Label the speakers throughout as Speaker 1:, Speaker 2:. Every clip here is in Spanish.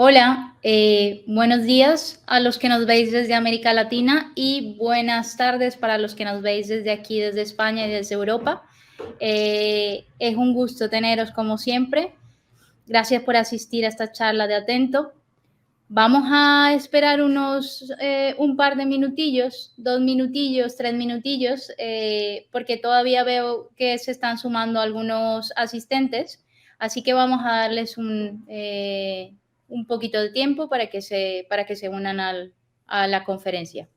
Speaker 1: Hola, buenos días a los que nos veis desde América Latina y buenas tardes para los que nos veis desde aquí, desde España y desde Europa. Es un gusto teneros como siempre. Gracias por asistir a esta charla de Atento. Vamos a esperar un par de minutillos, 2 minutillos, 3 minutillos, porque todavía veo que se están sumando algunos asistentes, así que vamos a darles un poquito de tiempo para que se unan a la conferencia.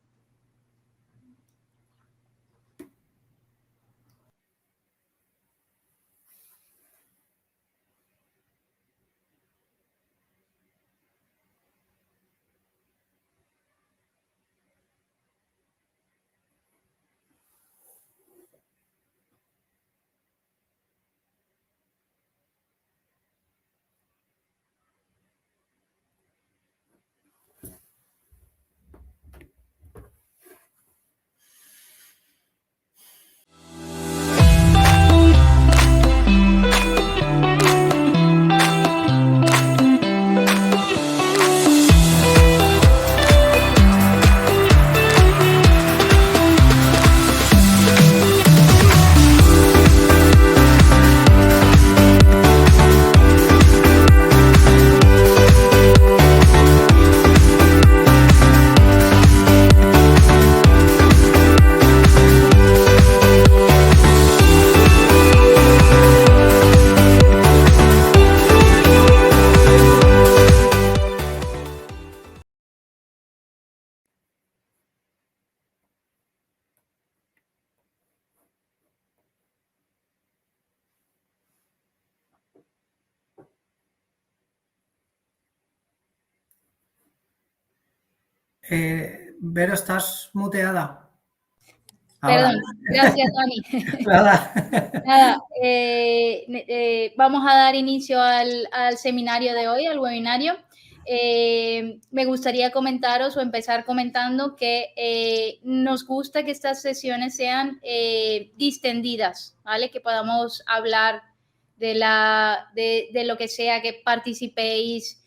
Speaker 2: Vero, estás muteada. Ahora.
Speaker 1: Perdón, gracias, Dani.
Speaker 2: Nada.
Speaker 1: Nada, vamos a dar inicio al seminario de hoy, al webinario. Me gustaría comentaros o empezar comentando que nos gusta que estas sesiones sean distendidas, ¿vale? Que podamos hablar de lo que sea, que participéis,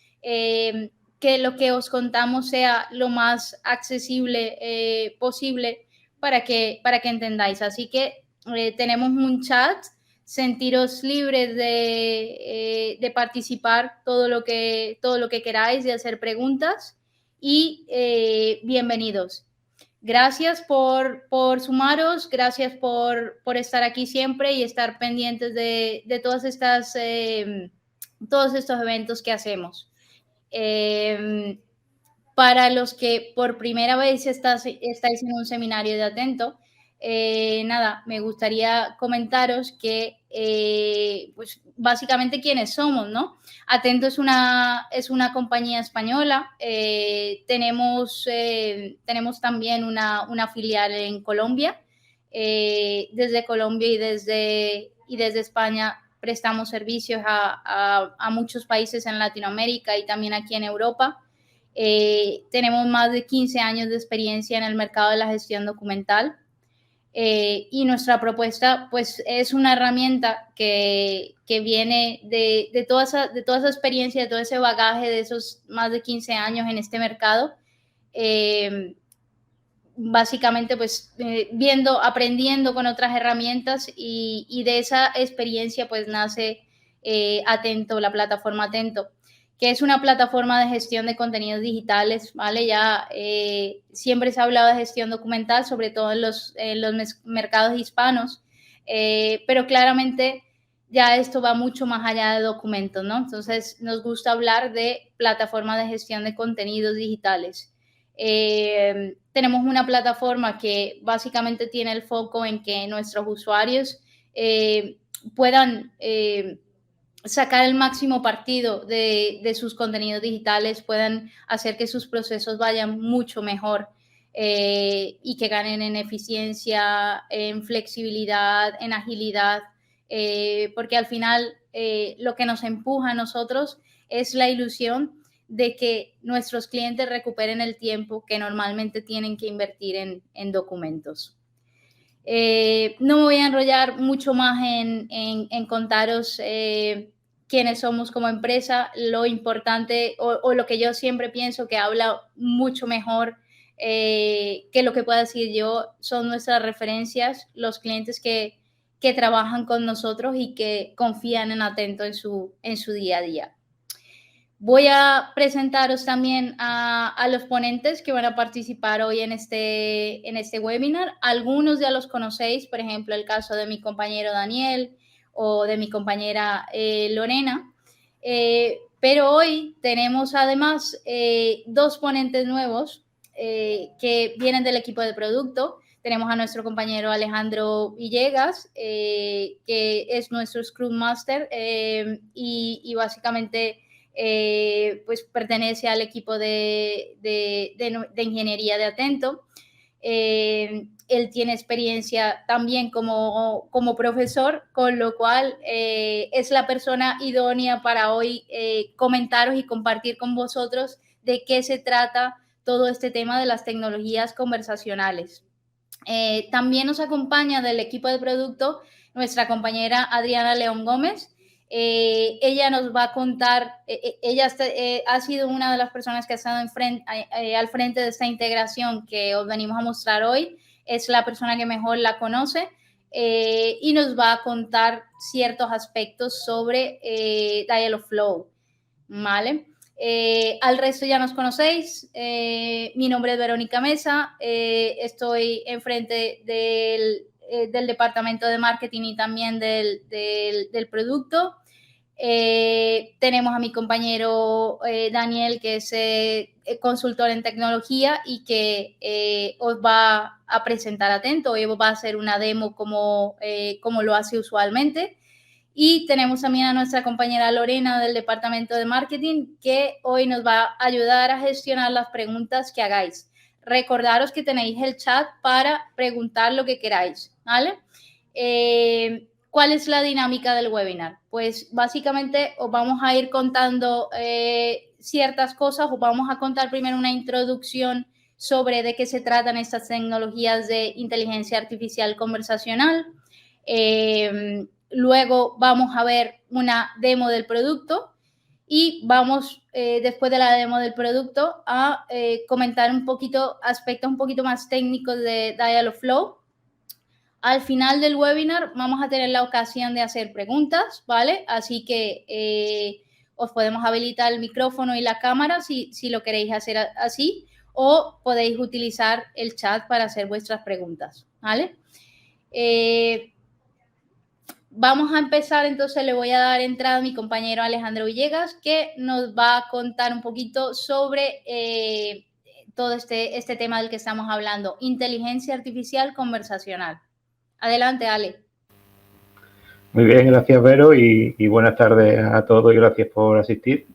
Speaker 1: que lo que os contamos sea lo más accesible posible para que entendáis. Así que tenemos un chat, sentiros libres de participar todo lo que queráis, de hacer preguntas y bienvenidos. Gracias por sumaros, gracias por estar aquí siempre y estar pendientes de todos estos eventos que hacemos. Para los que por primera vez estáis en un seminario de Atento, nada, me gustaría comentaros que, pues básicamente quiénes somos, ¿no? Atento es una compañía española, tenemos también una filial en Colombia, desde Colombia y desde España prestamos servicios a muchos países en Latinoamérica y también aquí en Europa. Tenemos más de 15 años de experiencia en el mercado de la gestión documental y nuestra propuesta pues es una herramienta que viene de toda esa experiencia, de todo ese bagaje de esos más de 15 años en este mercado. Básicamente pues aprendiendo con otras herramientas y de esa experiencia pues nace Atento, la plataforma Atento, que es una plataforma de gestión de contenidos digitales, ¿vale? Ya siempre se ha hablado de gestión documental, sobre todo en los mercados hispanos, pero claramente ya esto va mucho más allá de documentos, ¿no? Entonces nos gusta hablar de plataforma de gestión de contenidos digitales. Tenemos una plataforma que básicamente tiene el foco en que nuestros usuarios puedan sacar el máximo partido de sus contenidos digitales, puedan hacer que sus procesos vayan mucho mejor y que ganen en eficiencia, en flexibilidad, en agilidad, porque al final lo que nos empuja a nosotros es la ilusión de que nuestros clientes recuperen el tiempo que normalmente tienen que invertir en documentos. No me voy a enrollar mucho más en contaros quiénes somos como empresa, lo importante o lo que yo siempre pienso que habla mucho mejor que lo que pueda decir yo son nuestras referencias, los clientes que trabajan con nosotros y que confían en Atento en su día a día. Voy a presentaros también a los ponentes que van a participar hoy en este webinar. Algunos ya los conocéis, por ejemplo, el caso de mi compañero Daniel o de mi compañera Lorena. Pero hoy tenemos además dos ponentes nuevos que vienen del equipo de producto. Tenemos a nuestro compañero Alejandro Villegas, que es nuestro Scrum Master y básicamente pues pertenece al equipo de ingeniería de Atento. Él tiene experiencia también como profesor, con lo cual es la persona idónea para hoy comentaros y compartir con vosotros de qué se trata todo este tema de las tecnologías conversacionales. También nos acompaña del equipo de producto nuestra compañera Adriana León Gómez. Ella nos va a contar, ella ha sido una de las personas que ha estado al frente de esta integración que os venimos a mostrar hoy. Es la persona que mejor la conoce y nos va a contar ciertos aspectos sobre Dialogflow, ¿vale? Al resto ya nos conocéis. Mi nombre es Verónica Mesa. Estoy enfrente del departamento de marketing y también del producto. Tenemos a mi compañero Daniel, que es consultor en tecnología y que os va a presentar Atento. Hoy va a hacer una demo como lo hace usualmente. Y tenemos también a nuestra compañera Lorena del departamento de marketing, que hoy nos va a ayudar a gestionar las preguntas que hagáis. Recordaros que tenéis el chat para preguntar lo que queráis, ¿vale? ¿Cuál es la dinámica del webinar? Pues básicamente os vamos a ir contando ciertas cosas. Os vamos a contar primero una introducción sobre de qué se tratan estas tecnologías de inteligencia artificial conversacional. Luego vamos a ver una demo del producto y vamos, después de la demo del producto, a comentar un poquito, aspectos un poquito más técnicos de Dialogflow. Al final del webinar vamos a tener la ocasión de hacer preguntas, ¿vale? Así que os podemos habilitar el micrófono y la cámara si lo queréis hacer así, o podéis utilizar el chat para hacer vuestras preguntas, ¿vale? Vamos a empezar, entonces le voy a dar entrada a mi compañero Alejandro Villegas, que nos va a contar un poquito sobre todo este tema del que estamos hablando, inteligencia artificial conversacional. Adelante, Ale.
Speaker 3: Muy bien, gracias, Vero, y buenas tardes a todos y gracias por asistir.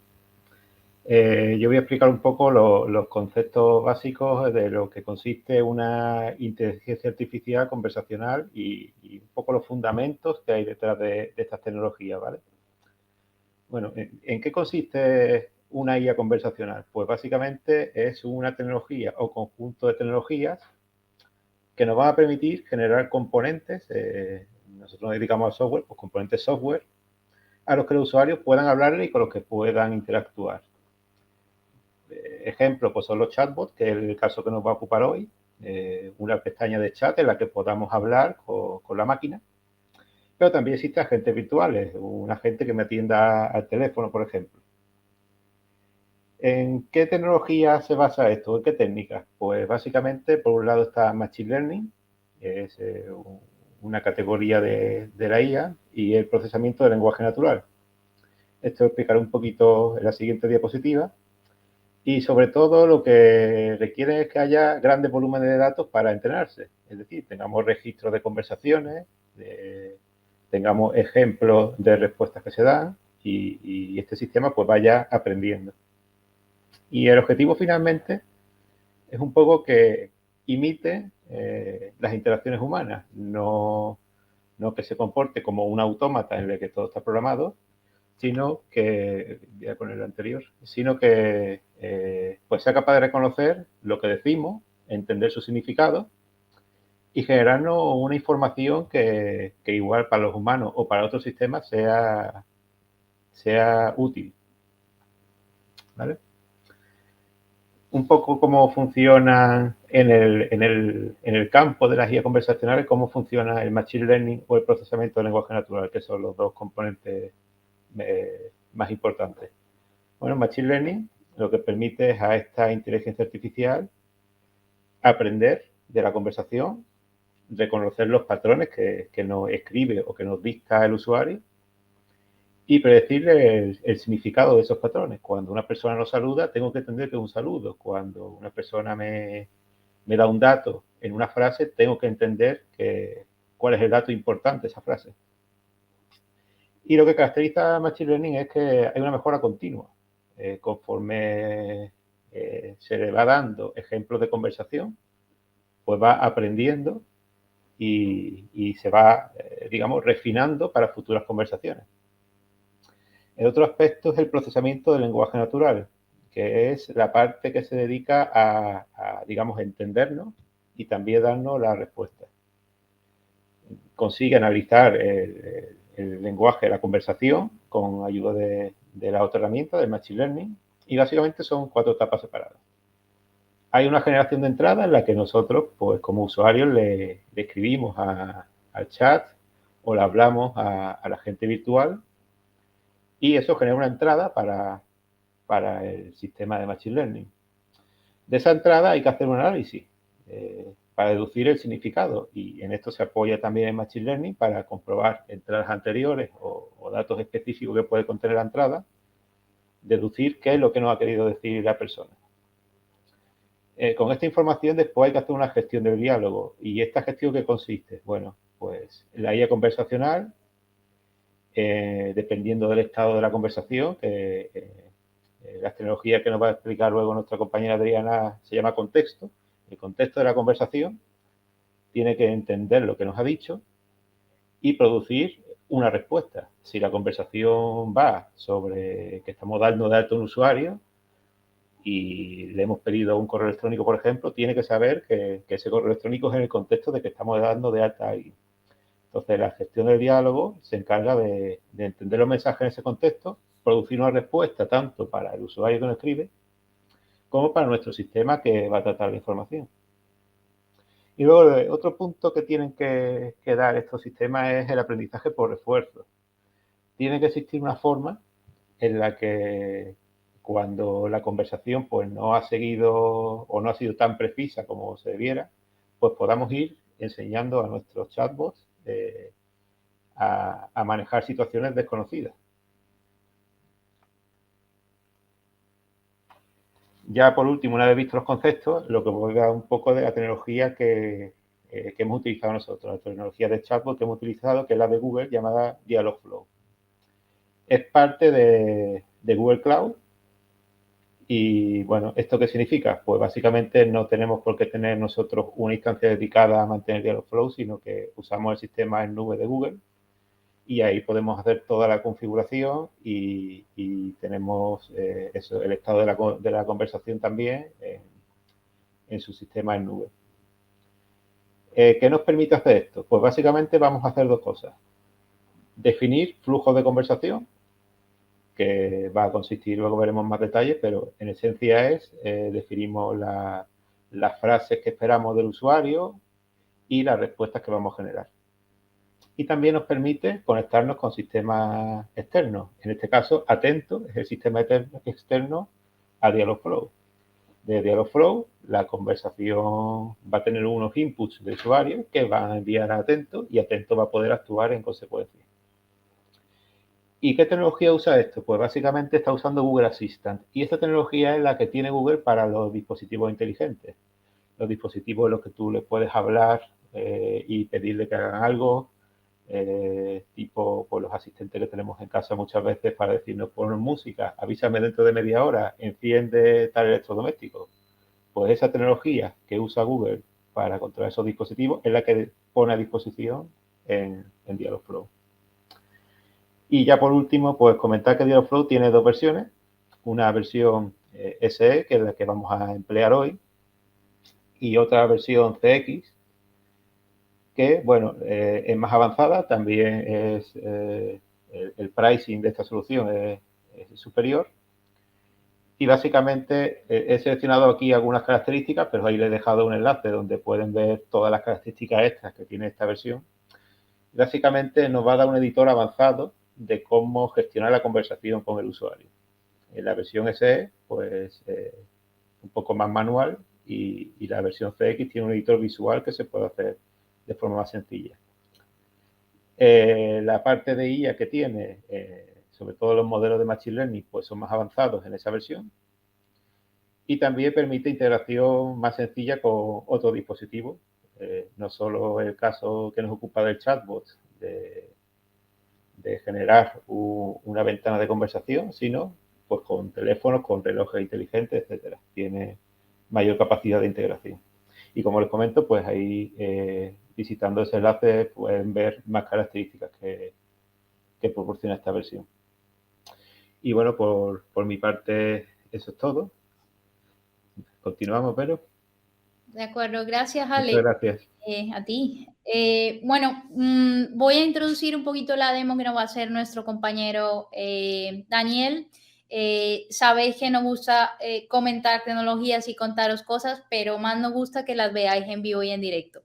Speaker 3: Yo voy a explicar un poco los conceptos básicos de lo que consiste una inteligencia artificial conversacional y un poco los fundamentos que hay detrás de estas tecnologías, ¿vale? Bueno, ¿en qué consiste una IA conversacional? Pues básicamente es una tecnología o conjunto de tecnologías que nos van a permitir generar componentes, nosotros nos dedicamos al software, pues componentes software, a los que los usuarios puedan hablarle y con los que puedan interactuar. Ejemplo, pues son los chatbots, que es el caso que nos va a ocupar hoy, una pestaña de chat en la que podamos hablar con la máquina. Pero también existen agentes virtuales, un agente que me atienda al teléfono, por ejemplo. ¿En qué tecnología se basa esto? ¿En qué técnicas? Pues básicamente, por un lado está Machine Learning, que es una categoría de la IA, y el procesamiento del lenguaje natural. Esto lo explicaré un poquito en la siguiente diapositiva. Y sobre todo lo que requiere es que haya grandes volúmenes de datos para entrenarse. Es decir, tengamos registros de conversaciones, tengamos ejemplos de respuestas que se dan y este sistema pues vaya aprendiendo. Y el objetivo finalmente es un poco que imite las interacciones humanas, no que se comporte como un autómata en el que todo está programado, sino que, voy a poner el anterior, sino que pues sea capaz de reconocer lo que decimos, entender su significado y generarnos una información que igual para los humanos o para otros sistemas sea sea útil. ¿Vale? Un poco cómo funciona en el campo de las guías conversacionales, cómo funciona el Machine Learning o el procesamiento del lenguaje natural, que son los dos componentes más importantes. Bueno, el Machine Learning lo que permite es a esta inteligencia artificial aprender de la conversación, reconocer los patrones que nos escribe o que nos dicta el usuario y predecirle el significado de esos patrones. Cuando una persona nos saluda, tengo que entender que es un saludo. Cuando una persona me da un dato en una frase, tengo que entender cuál es el dato importante de esa frase. Y lo que caracteriza a Machine Learning es que hay una mejora continua. Conforme se le va dando ejemplos de conversación, pues va aprendiendo y se va, digamos, refinando para futuras conversaciones. El otro aspecto es el procesamiento del lenguaje natural, que es la parte que se dedica a digamos, entendernos y también darnos la respuesta. Consigue analizar el lenguaje de la conversación con ayuda de la otra herramienta, del Machine Learning, y básicamente son 4 etapas separadas. Hay una generación de entrada en la que nosotros, pues como usuarios, le escribimos al chat o le hablamos a la gente virtual y eso genera una entrada para el sistema de Machine Learning. De esa entrada hay que hacer un análisis para deducir el significado y en esto se apoya también el Machine Learning para comprobar entradas anteriores o datos específicos que puede contener la entrada, deducir qué es lo que nos ha querido decir la persona. Con esta información después hay que hacer una gestión del diálogo. ¿Y esta gestión qué consiste? Bueno, pues la IA conversacional, dependiendo del estado de la conversación, la tecnología que nos va a explicar luego nuestra compañera Adriana se llama contexto. El contexto de la conversación tiene que entender lo que nos ha dicho y producir una respuesta. Si la conversación va sobre que estamos dando de alta a un usuario y le hemos pedido un correo electrónico, por ejemplo, tiene que saber que ese correo electrónico es en el contexto de que estamos dando de alta a alguien. Entonces, la gestión del diálogo se encarga de entender los mensajes en ese contexto, producir una respuesta tanto para el usuario que nos escribe como para nuestro sistema que va a tratar la información. Y luego, otro punto que tienen que dar estos sistemas es el aprendizaje por refuerzo. Tiene que existir una forma en la que cuando la conversación pues no ha seguido o no ha sido tan precisa como se debiera, pues podamos ir enseñando a nuestros chatbots a manejar situaciones desconocidas. Ya por último, una vez visto los conceptos, lo que voy a dar un poco de la tecnología que hemos utilizado nosotros, la tecnología de chatbot que hemos utilizado, que es la de Google, llamada Dialogflow. Es parte de Google Cloud. Y bueno, ¿esto qué significa? Pues básicamente no tenemos por qué tener nosotros una instancia dedicada a mantener Dialogflow, sino que usamos el sistema en nube de Google y ahí podemos hacer toda la configuración y tenemos el estado de la conversación también en su sistema en nube. ¿Qué nos permite hacer esto? Pues básicamente vamos a hacer 2 cosas. Definir flujos de conversación, que va a consistir, luego veremos más detalles, pero en esencia es, definimos las frases que esperamos del usuario y las respuestas que vamos a generar. Y también nos permite conectarnos con sistemas externos. En este caso, Atento es el sistema externo a Dialogflow. De Dialogflow, la conversación va a tener unos inputs de usuario que van a enviar a Atento y Atento va a poder actuar en consecuencia. ¿Y qué tecnología usa esto? Pues básicamente está usando Google Assistant. Y esta tecnología es la que tiene Google para los dispositivos inteligentes. Los dispositivos en los que tú les puedes hablar y pedirle que hagan algo, tipo pues los asistentes que tenemos en casa muchas veces para decirnos poner música, avísame dentro de media hora, enciende tal electrodoméstico. Pues esa tecnología que usa Google para controlar esos dispositivos es la que pone a disposición en Dialogflow. Y ya por último, pues comentar que Dialogflow tiene 2 versiones. Una versión SE, que es la que vamos a emplear hoy, y otra versión CX, que, bueno, es más avanzada, también es el pricing de esta solución es superior. Y básicamente he seleccionado aquí algunas características, pero ahí le he dejado un enlace donde pueden ver todas las características extras que tiene esta versión. Básicamente nos va a dar un editor avanzado de cómo gestionar la conversación con el usuario. En la versión SE, pues un poco más manual, y la versión CX tiene un editor visual que se puede hacer de forma más sencilla. La parte de IA que tiene, sobre todo los modelos de Machine Learning, pues son más avanzados en esa versión. Y también permite integración más sencilla con otros dispositivos. No solo el caso que nos ocupa del chatbot, de generar una ventana de conversación, sino pues con teléfonos, con relojes inteligentes, etcétera. Tiene mayor capacidad de integración. Y como les comento, pues ahí visitando ese enlace pueden ver más características que proporciona esta versión. Y bueno, por mi parte, eso es todo. Continuamos, Vero.
Speaker 1: De acuerdo, gracias, Ale.
Speaker 3: Muchas gracias.
Speaker 1: A ti. Bueno, voy a introducir un poquito la demo que nos va a hacer nuestro compañero Daniel. Sabéis que nos gusta comentar tecnologías y contaros cosas, pero más nos gusta que las veáis en vivo y en directo.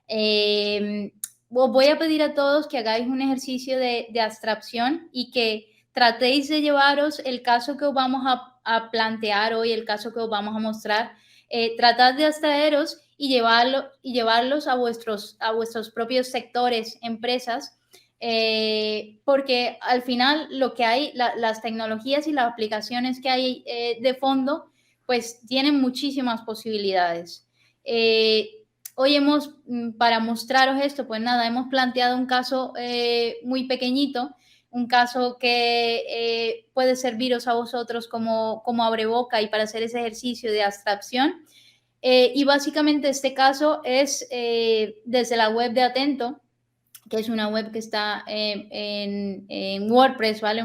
Speaker 1: Os voy a pedir a todos que hagáis un ejercicio de abstracción y que tratéis de llevaros el caso que os vamos a plantear hoy, el caso que os vamos a mostrar. Tratad de abstraeros y llevarlos a vuestros propios sectores, empresas, porque al final lo que hay, las tecnologías y las aplicaciones que hay de fondo, pues tienen muchísimas posibilidades. Hoy para mostraros esto, pues nada, hemos planteado un caso muy pequeñito, un caso que puede serviros a vosotros como abreboca y para hacer ese ejercicio de abstracción. Y básicamente este caso es desde la web de Atento, que es una web que está en WordPress, ¿vale?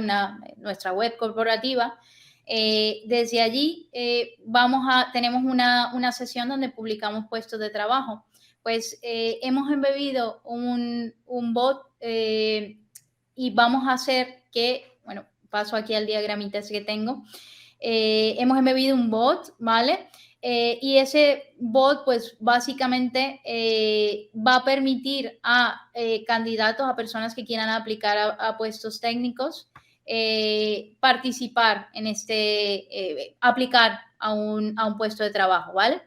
Speaker 1: Nuestra web corporativa. Desde allí tenemos una sesión donde publicamos puestos de trabajo. Pues hemos embebido un bot y vamos a hacer que, bueno, paso aquí al diagramita ese que tengo. Hemos embebido un bot, ¿vale? Y ese bot, pues básicamente va a permitir a candidatos, a personas que quieran aplicar a puestos técnicos, participar en aplicar a un puesto de trabajo, ¿vale?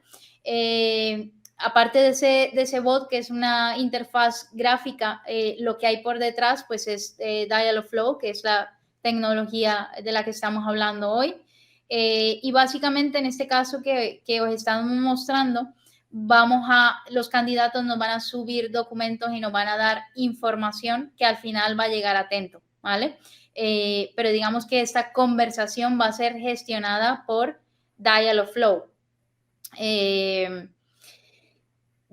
Speaker 1: Aparte de ese bot, que es una interfaz gráfica, lo que hay por detrás, pues es Dialogflow, que es la tecnología de la que estamos hablando hoy. Y básicamente en este caso que os estamos mostrando, los candidatos nos van a subir documentos y nos van a dar información que al final va a llegar a Atento, ¿vale? Pero digamos que esta conversación va a ser gestionada por Dialogflow.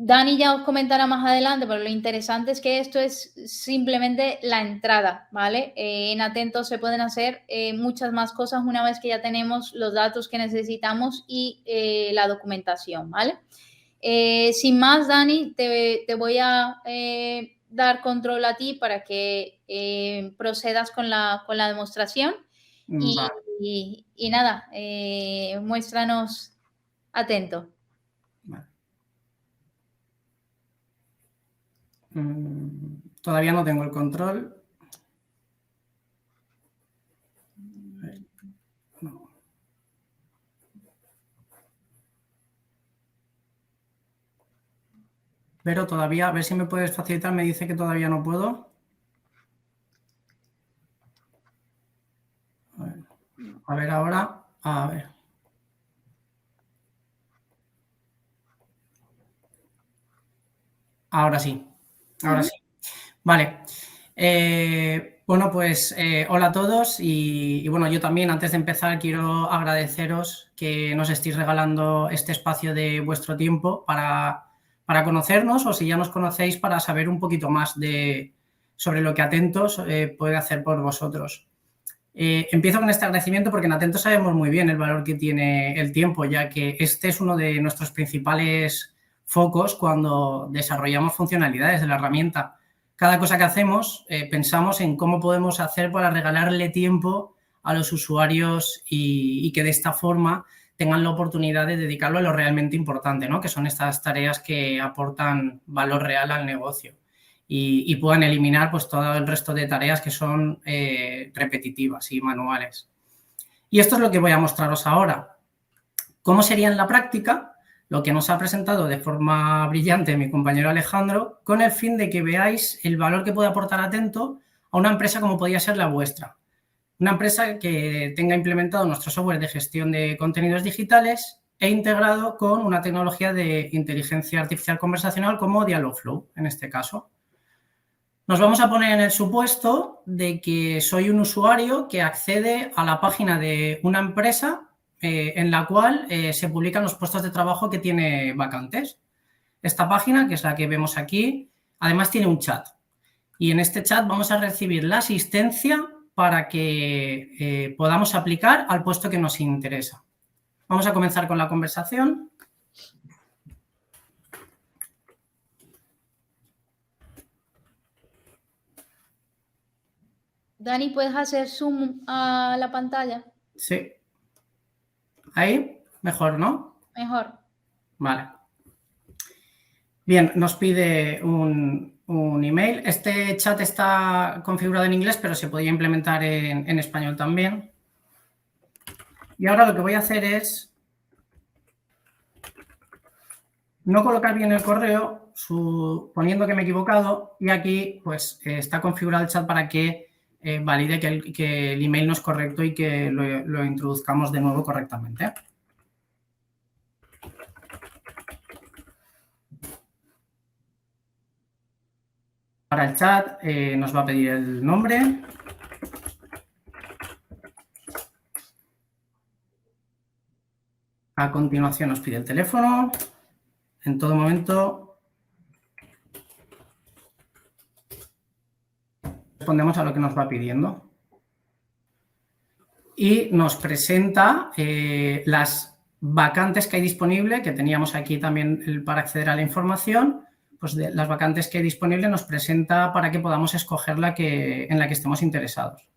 Speaker 1: Dani ya os comentará más adelante, pero lo interesante es que esto es simplemente la entrada, ¿vale? En Atento se pueden hacer muchas más cosas una vez que ya tenemos los datos que necesitamos y la documentación, ¿vale? Sin más, Dani, te voy a dar control a ti para que procedas con la demostración.
Speaker 2: Vale.
Speaker 1: Y nada, muéstranos Atento.
Speaker 2: Vale. Todavía no tengo el control. No. Pero todavía, a ver si me puedes facilitar, me dice que todavía no puedo. A ver ahora, a ver. Ahora sí, ahora sí. Vale. Bueno, pues hola a todos y bueno, yo también antes de empezar quiero agradeceros que nos estéis regalando este espacio de vuestro tiempo para conocernos, o si ya nos conocéis, para saber un poquito más sobre lo que Atentos puede hacer por vosotros. Empiezo con este agradecimiento porque en Atentos sabemos muy bien el valor que tiene el tiempo, ya que este es uno de nuestros principales focos cuando desarrollamos funcionalidades de la herramienta. cada cosa que hacemos pensamos en cómo podemos hacer para regalarle tiempo a los usuarios y que de esta forma tengan la oportunidad de dedicarlo a lo realmente importante, ¿no? Que son estas tareas que aportan valor real al negocio y puedan eliminar pues, todo el resto de tareas que son repetitivas y manuales. Y esto es lo que voy a mostraros ahora. ¿Cómo sería en la práctica? Lo que nos ha presentado de forma brillante mi compañero Alejandro, con el fin de que veáis el valor que puede aportar Atento a una empresa como podría ser la vuestra. Una empresa que tenga implementado nuestro software de gestión de contenidos digitales e integrado con una tecnología de inteligencia artificial conversacional como Dialogflow, en este caso. Nos vamos a poner en el supuesto de que soy un usuario que accede a la página de una empresa en la cual se publican los puestos de trabajo que tiene vacantes. Esta página, que es la que vemos aquí, además tiene un chat. Y en este chat vamos a recibir la asistencia para que podamos aplicar al puesto que nos interesa. Vamos a comenzar con la conversación.
Speaker 1: Dani, ¿puedes hacer zoom a la pantalla?
Speaker 2: Sí. Ahí, mejor, ¿no?
Speaker 1: Mejor.
Speaker 2: Vale. Bien, nos pide un email. Este chat está configurado en inglés, pero se podría implementar en español también. Y ahora lo que voy a hacer es no colocar bien el correo, poniendo que me he equivocado, y aquí pues está configurado el chat para que valide que el email no es correcto y que lo introduzcamos de nuevo correctamente. Para el chat nos va a pedir el nombre. A continuación nos pide el teléfono. En todo momento respondemos a lo que nos va pidiendo. Y nos presenta las vacantes que hay disponible, que teníamos aquí también para acceder a la información. Pues de las vacantes que hay disponible nos presenta para que podamos escoger en la que estemos interesados.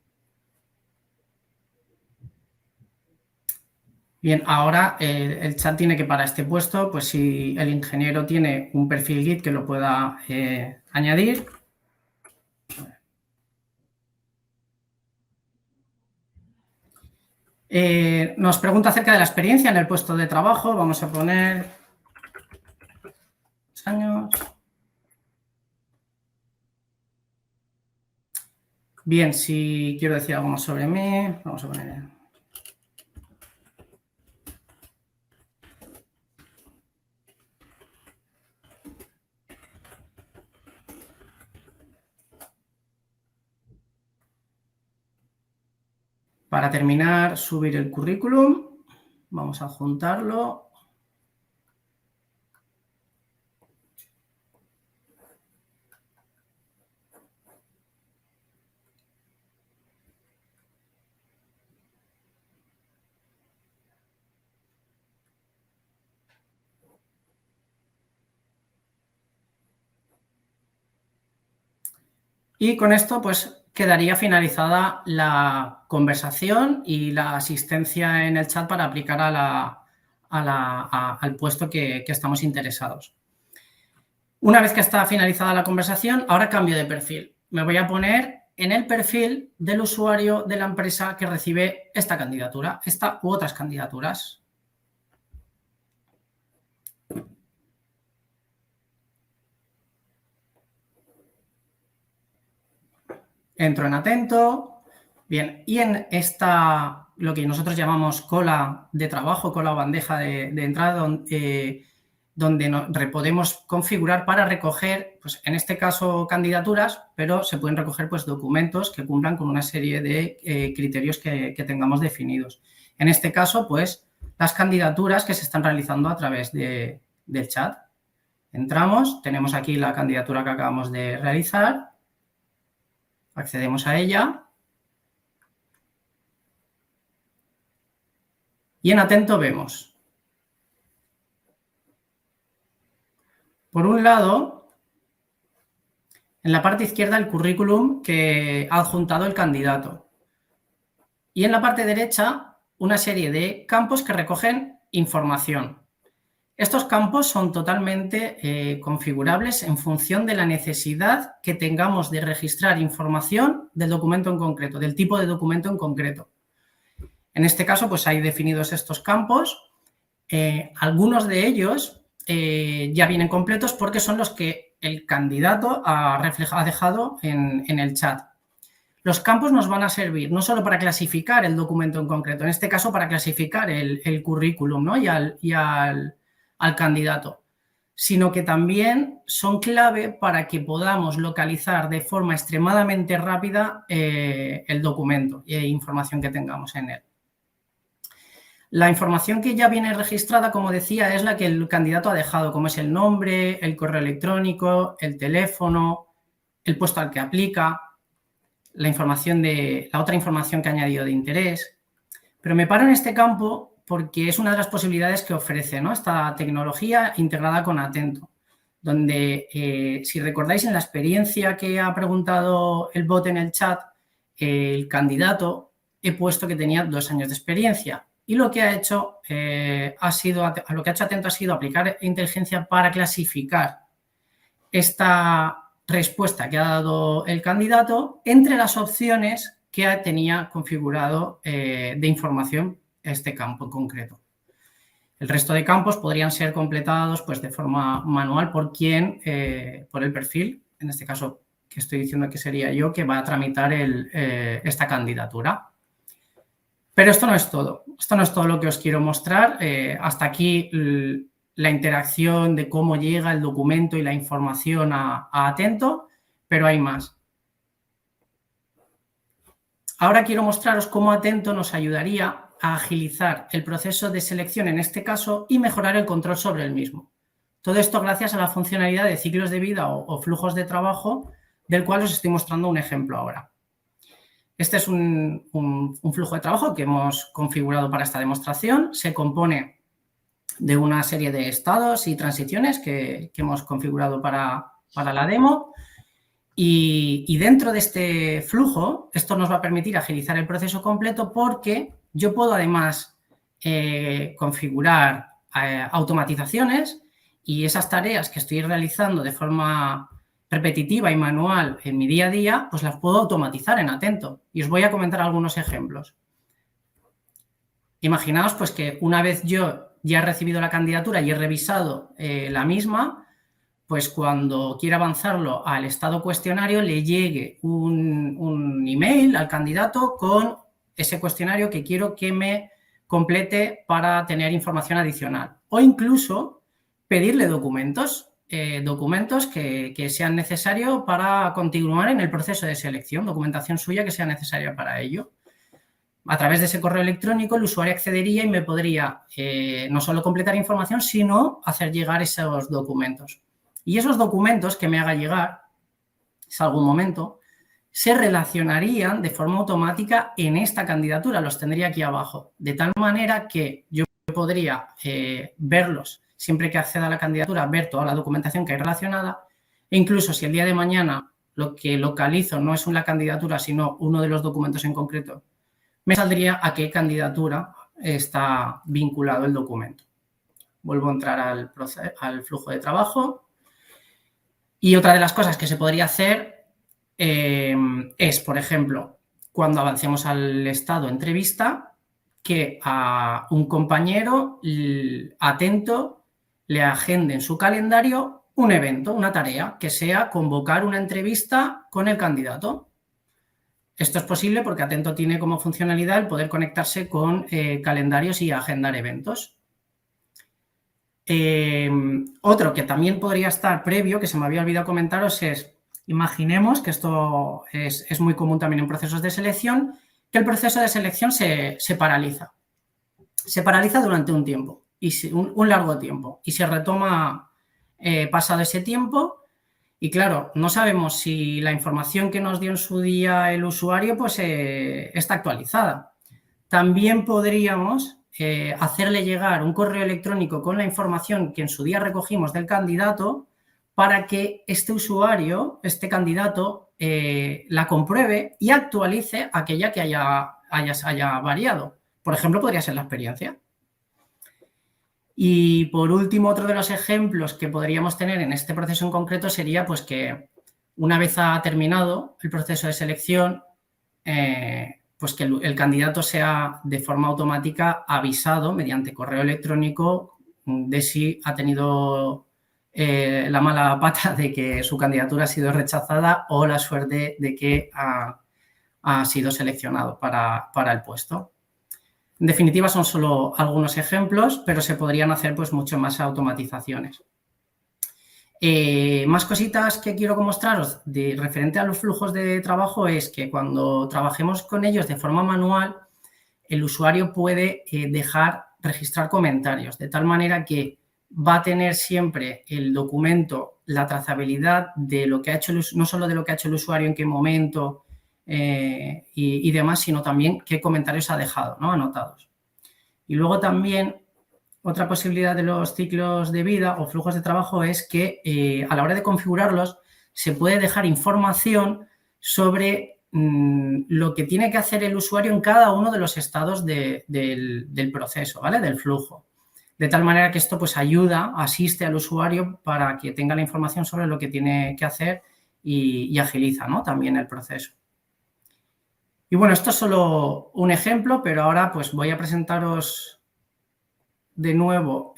Speaker 2: Bien, ahora el chat tiene que para este puesto, pues si el ingeniero tiene un perfil Git que lo pueda añadir. Nos pregunta acerca de la experiencia en el puesto de trabajo. Vamos a poner años. Bien, si quiero decir algo más sobre mí, vamos a poner... Para terminar, subir el currículum. Vamos a adjuntarlo. Y con esto, pues, quedaría finalizada la conversación y la asistencia en el chat para aplicar al puesto que estamos interesados. Una vez que está finalizada la conversación, ahora cambio de perfil. Me voy a poner en el perfil del usuario de la empresa que recibe esta candidatura, esta u otras candidaturas. Entro en Atento. Bien, y en esta, lo que nosotros llamamos cola de trabajo, cola o bandeja de entrada, donde podemos configurar para recoger, pues en este caso candidaturas, pero se pueden recoger pues documentos que cumplan con una serie de criterios que tengamos definidos. En este caso, pues las candidaturas que se están realizando a través del chat. Entramos, tenemos aquí la candidatura que acabamos de realizar, accedemos a ella y en Atento vemos, por un lado, En la parte izquierda el currículum que ha adjuntado el candidato. Y en la parte derecha una serie de campos que recogen información. Estos campos son totalmente configurables en función de la necesidad que tengamos de registrar información del documento en concreto, del tipo de documento en concreto. En este caso, pues hay definidos estos campos. Algunos de ellos ya vienen completos porque son los que el candidato ha dejado en el chat. Los campos nos van a servir no solo para clasificar el documento en concreto, en este caso para clasificar el currículum, ¿no? y al candidato, sino que también son clave para que podamos localizar de forma extremadamente rápida el documento e información que tengamos en él. La información que ya viene registrada, como decía, es la que el candidato ha dejado, como es el nombre, el correo electrónico, el teléfono, el puesto al que aplica, la otra información que ha añadido de interés. Pero me paro en este campo porque es una de las posibilidades que ofrece, ¿no?, esta tecnología integrada con Atento, donde, si recordáis en la experiencia que ha preguntado el bot en el chat, el candidato he puesto que tenía 2 años de experiencia. Y lo que ha hecho Atento ha sido aplicar inteligencia para clasificar esta respuesta que ha dado el candidato entre las opciones que tenía configurado de información este campo en concreto. El resto de campos podrían ser completados pues, de forma manual por el perfil, en este caso que estoy diciendo que sería yo, que va a tramitar esta candidatura. Pero esto no es todo. Esto no es todo lo que os quiero mostrar. Hasta aquí la interacción de cómo llega el documento y la información a Atento, pero hay más. Ahora quiero mostraros cómo Atento nos ayudaría a agilizar el proceso de selección en este caso y mejorar el control sobre el mismo. Todo esto gracias a la funcionalidad de ciclos de vida o flujos de trabajo, del cual os estoy mostrando un ejemplo ahora. Este es un flujo de trabajo que hemos configurado para esta demostración. Se compone de una serie de estados y transiciones que hemos configurado para la demo. Y dentro de este flujo, esto nos va a permitir agilizar el proceso completo porque yo puedo además configurar automatizaciones y esas tareas que estoy realizando de forma repetitiva y manual en mi día a día, pues las puedo automatizar en Atento. Y os voy a comentar algunos ejemplos. Imaginaos pues que una vez yo ya he recibido la candidatura y he revisado la misma, pues cuando quiera avanzarlo al estado cuestionario le llegue un email al candidato con ese cuestionario que quiero que me complete para tener información adicional. O incluso pedirle documentos que sean necesarios para continuar en el proceso de selección, documentación suya que sea necesaria para ello. A través de ese correo electrónico el usuario accedería y me podría no solo completar información, sino hacer llegar esos documentos. Y esos documentos que me haga llegar, en algún momento, se relacionarían de forma automática en esta candidatura, los tendría aquí abajo, de tal manera que yo podría verlos siempre que acceda a la candidatura, ver toda la documentación que hay relacionada e incluso si el día de mañana lo que localizo no es una candidatura, sino uno de los documentos en concreto, me saldría a qué candidatura está vinculado el documento. Vuelvo a entrar al flujo de trabajo. Y otra de las cosas que se podría hacer es, por ejemplo, cuando avancemos al estado entrevista, que a un compañero Atento le agende en su calendario un evento, una tarea, que sea convocar una entrevista con el candidato. Esto es posible porque Atento tiene como funcionalidad el poder conectarse con calendarios y agendar eventos. Otro que también podría estar previo, que se me había olvidado comentaros, es, imaginemos que esto es muy común también en procesos de selección, que el proceso de selección se paraliza. Se paraliza durante un tiempo, un largo tiempo, y se retoma pasado ese tiempo. Y claro, no sabemos si la información que nos dio en su día el usuario pues está actualizada. También podríamos hacerle llegar un correo electrónico con la información que en su día recogimos del candidato para que este usuario, este candidato, la compruebe y actualice aquella que haya variado. Por ejemplo, podría ser la experiencia. Y por último, otro de los ejemplos que podríamos tener en este proceso en concreto sería pues que una vez ha terminado el proceso de selección, pues que el candidato sea de forma automática avisado mediante correo electrónico de si ha tenido la mala pata de que su candidatura ha sido rechazada o la suerte de que ha sido seleccionado para el puesto. En definitiva, son solo algunos ejemplos, pero se podrían hacer pues mucho más automatizaciones. Más cositas que quiero mostraros referente a los flujos de trabajo es que cuando trabajemos con ellos de forma manual, el usuario puede registrar comentarios, de tal manera que va a tener siempre el documento la trazabilidad de lo que ha hecho, no solo de lo que ha hecho el usuario, en qué momento y demás, sino también qué comentarios ha dejado, ¿no? Anotados. Y luego también otra posibilidad de los ciclos de vida o flujos de trabajo es que a la hora de configurarlos se puede dejar información sobre lo que tiene que hacer el usuario en cada uno de los estados del proceso, ¿vale? Del flujo. De tal manera que esto pues asiste al usuario para que tenga la información sobre lo que tiene que hacer y agiliza, ¿no? También el proceso. Y bueno, esto es solo un ejemplo, pero ahora pues voy a presentaros de nuevo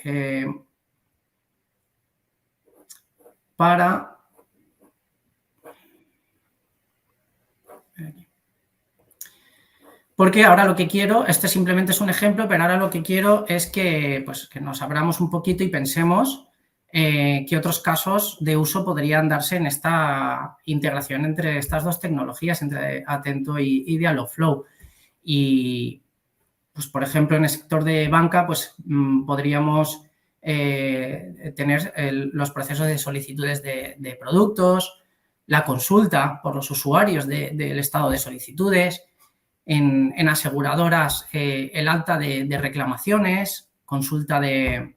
Speaker 2: porque ahora lo que quiero, este simplemente es un ejemplo, pero ahora lo que quiero es que nos abramos un poquito y pensemos qué otros casos de uso podrían darse en esta integración entre estas dos tecnologías, entre Atento y Dialogflow. Y, pues, por ejemplo, en el sector de banca, pues podríamos tener los procesos de solicitudes de productos, la consulta por los usuarios del estado de solicitudes, en aseguradoras el alta de reclamaciones, consulta de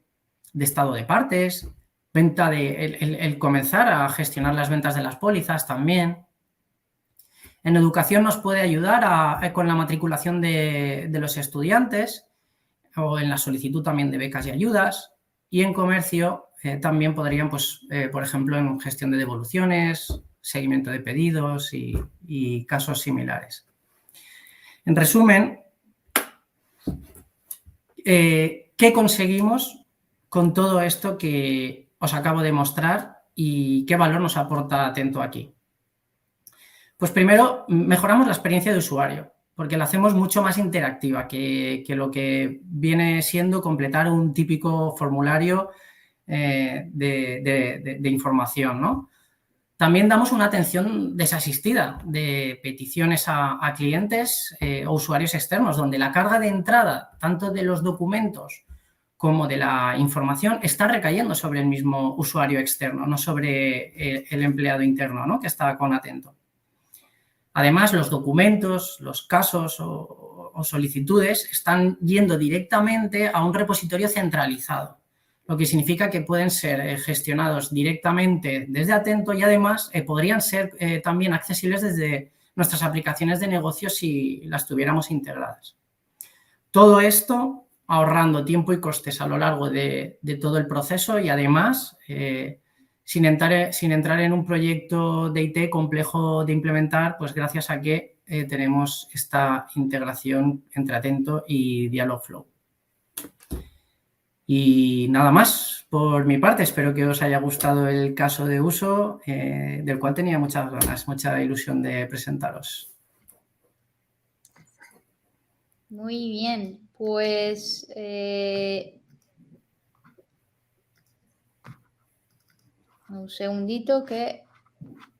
Speaker 2: estado de partes, el comenzar a gestionar las ventas de las pólizas también. En educación nos puede ayudar con la matriculación de los estudiantes o en la solicitud también de becas y ayudas. Y en comercio también podrían, pues, por ejemplo, en gestión de devoluciones, seguimiento de pedidos y casos similares. En resumen, ¿qué conseguimos con todo esto que os acabo de mostrar y qué valor nos aporta Atento aquí? Pues primero, mejoramos la experiencia de usuario, porque la hacemos mucho más interactiva que lo que viene siendo completar un típico formulario de información, ¿no? También damos una atención desasistida de peticiones a clientes o usuarios externos, donde la carga de entrada, tanto de los documentos como de la información, está recayendo sobre el mismo usuario externo, no sobre el empleado interno, ¿no? Que está con Atento. Además, los documentos, los casos o solicitudes están yendo directamente a un repositorio centralizado, lo que significa que pueden ser gestionados directamente desde Atento y además podrían ser también accesibles desde nuestras aplicaciones de negocio si las tuviéramos integradas. Todo esto ahorrando tiempo y costes a lo largo de todo el proceso y además sin entrar en un proyecto de IT complejo de implementar, pues gracias a que tenemos esta integración entre Atento y Dialogflow. Y nada más por mi parte. Espero que os haya gustado el caso de uso, del cual tenía muchas ganas, mucha ilusión de presentaros.
Speaker 1: Muy bien, pues un segundito que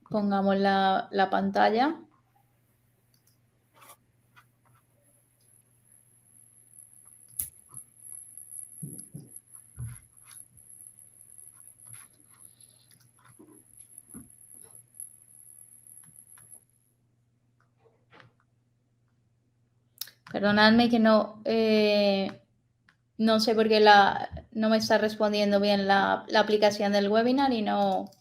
Speaker 1: pongamos la pantalla. Perdonadme que no sé por qué no me está respondiendo bien la aplicación del webinar y no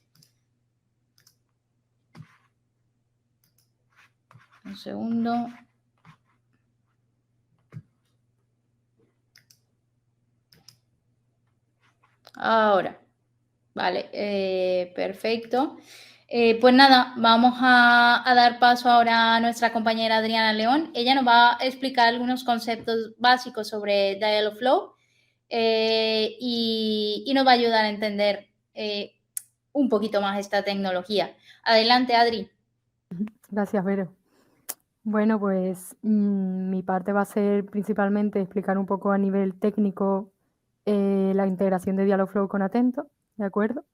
Speaker 1: Un segundo. Ahora. Vale, perfecto. Pues nada, vamos a dar paso ahora a nuestra compañera Adriana León. Ella nos va a explicar algunos conceptos básicos sobre Dialogflow y nos va a ayudar a entender un poquito más esta tecnología. Adelante, Adri.
Speaker 4: Gracias, Vero. Bueno, pues mi parte va a ser principalmente explicar un poco a nivel técnico la integración de Dialogflow con Atento, ¿de acuerdo?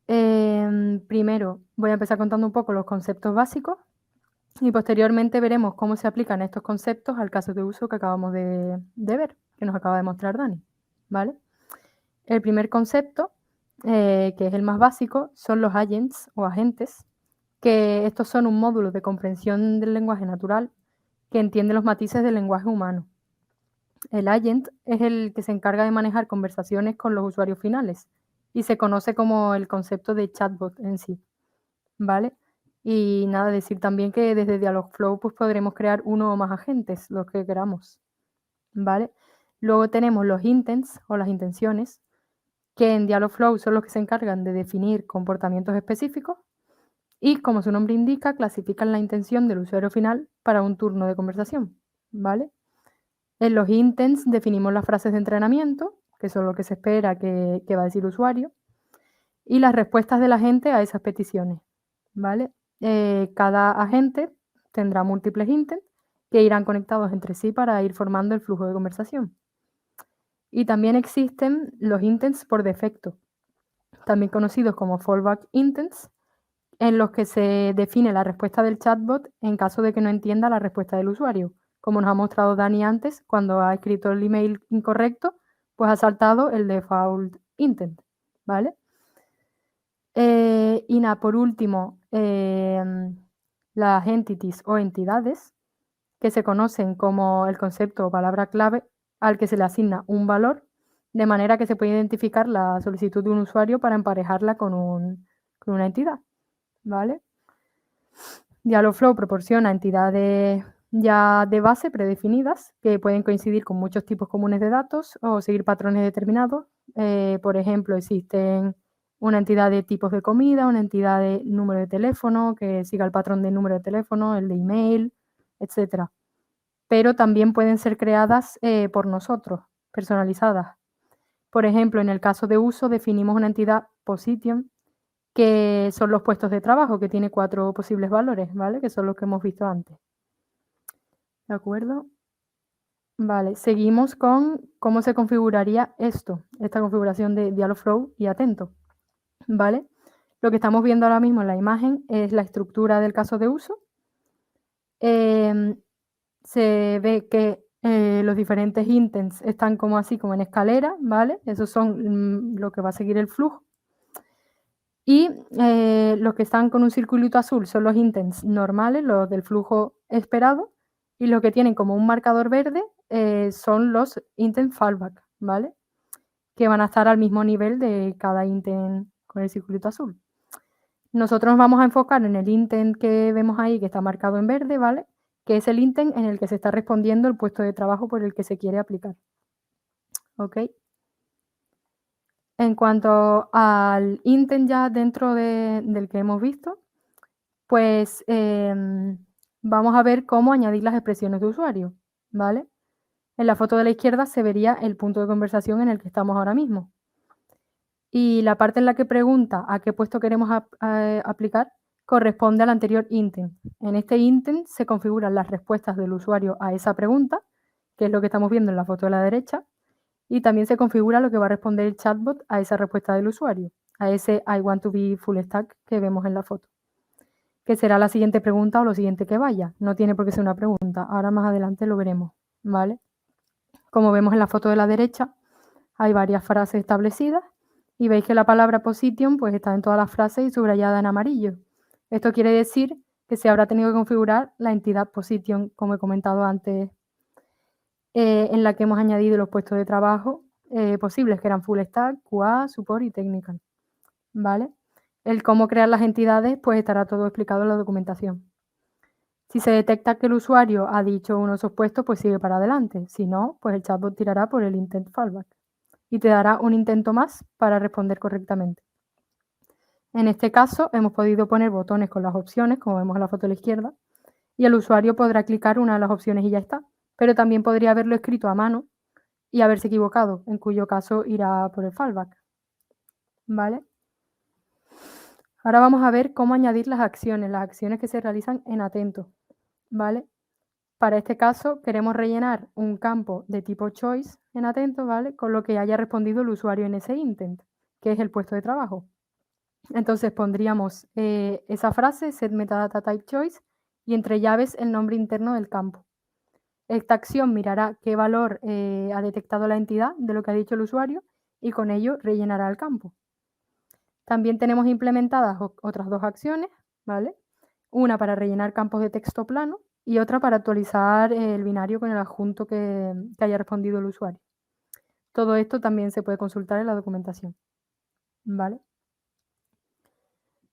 Speaker 4: Primero voy a empezar contando un poco los conceptos básicos y posteriormente veremos cómo se aplican estos conceptos al caso de uso que acabamos de ver, que nos acaba de mostrar Dani, ¿vale? El primer concepto, que es el más básico, son los agents o agentes, que estos son un módulo de comprensión del lenguaje natural que entiende los matices del lenguaje humano. El agent es el que se encarga de manejar conversaciones con los usuarios finales y se conoce como el concepto de chatbot en sí, ¿vale? Y nada, decir también que desde Dialogflow pues podremos crear uno o más agentes, los que queramos, ¿vale? Luego tenemos los intents o las intenciones, que en Dialogflow son los que se encargan de definir comportamientos específicos y, como su nombre indica, clasifican la intención del usuario final para un turno de conversación, ¿vale? En los intents definimos las frases de entrenamiento, que son lo que se espera que va a decir el usuario, y las respuestas de la gente a esas peticiones, ¿vale? Cada agente tendrá múltiples intents que irán conectados entre sí para ir formando el flujo de conversación. Y también existen los intents por defecto, también conocidos como fallback intents, en los que se define la respuesta del chatbot en caso de que no entienda la respuesta del usuario. Como nos ha mostrado Dani antes, cuando ha escrito el email incorrecto, pues ha saltado el default intent, ¿vale? Y nada, por último, las entities o entidades, que se conocen como el concepto o palabra clave al que se le asigna un valor, de manera que se puede identificar la solicitud de un usuario para emparejarla con una entidad, ¿vale? Dialogflow proporciona entidades ya de base predefinidas que pueden coincidir con muchos tipos comunes de datos o seguir patrones determinados. Por ejemplo, existen una entidad de tipos de comida, una entidad de número de teléfono que siga el patrón de número de teléfono, el de email, etc. Pero también pueden ser creadas por nosotros, personalizadas. Por ejemplo, en el caso de uso definimos una entidad position, que son los puestos de trabajo, que tiene 4 posibles valores, ¿vale? Que son los que hemos visto antes. ¿De acuerdo? Vale, seguimos con cómo se configuraría esta configuración de Dialogflow y Atento, ¿vale? Lo que estamos viendo ahora mismo en la imagen es la estructura del caso de uso. Se ve que los diferentes intents están como así, como en escalera, ¿vale? Esos son lo que va a seguir el flujo. Y los que están con un circulito azul son los intents normales, los del flujo esperado, y los que tienen como un marcador verde son los intent fallback, ¿vale? Que van a estar al mismo nivel de cada intent con el circulito azul. Nosotros nos vamos a enfocar en el intent que vemos ahí, que está marcado en verde, ¿vale? Que es el intent en el que se está respondiendo el puesto de trabajo por el que se quiere aplicar. ¿Ok? En cuanto al intent ya dentro del que hemos visto, pues vamos a ver cómo añadir las expresiones de usuario, ¿vale? En la foto de la izquierda se vería el punto de conversación en el que estamos ahora mismo. Y la parte en la que pregunta a qué puesto queremos aplicar corresponde al anterior intent. En este intent se configuran las respuestas del usuario a esa pregunta, que es lo que estamos viendo en la foto de la derecha, y también se configura lo que va a responder el chatbot a esa respuesta del usuario, a ese I want to be full stack que vemos en la foto, que será la siguiente pregunta o lo siguiente que vaya. No tiene por qué ser una pregunta, ahora más adelante lo veremos, ¿vale? Como vemos en la foto de la derecha, hay varias frases establecidas y veis que la palabra position pues está en todas las frases y subrayada en amarillo. Esto quiere decir que se habrá tenido que configurar la entidad position, como he comentado antes, en la que hemos añadido los puestos de trabajo posibles, que eran Full Stack, QA, Support y Technical, ¿vale? El cómo crear las entidades, pues estará todo explicado en la documentación. Si se detecta que el usuario ha dicho uno de esos puestos, pues sigue para adelante. Si no, pues el chatbot tirará por el intent fallback y te dará un intento más para responder correctamente. En este caso, hemos podido poner botones con las opciones, como vemos en la foto de la izquierda, y el usuario podrá clicar una de las opciones y ya está. Pero también podría haberlo escrito a mano y haberse equivocado, en cuyo caso irá por el fallback. ¿Vale? Ahora vamos a ver cómo añadir las acciones que se realizan en Atento. ¿Vale? Para este caso queremos rellenar un campo de tipo choice en Atento, ¿vale? Con lo que haya respondido el usuario en ese intent, que es el puesto de trabajo. Entonces pondríamos esa frase, set metadata type choice, y entre llaves el nombre interno del campo. Esta acción mirará qué valor ha detectado la entidad de lo que ha dicho el usuario y con ello rellenará el campo. También tenemos implementadas otras dos acciones, ¿vale? Una para rellenar campos de texto plano y otra para actualizar el binario con el adjunto que haya respondido el usuario. Todo esto también se puede consultar en la documentación, ¿vale?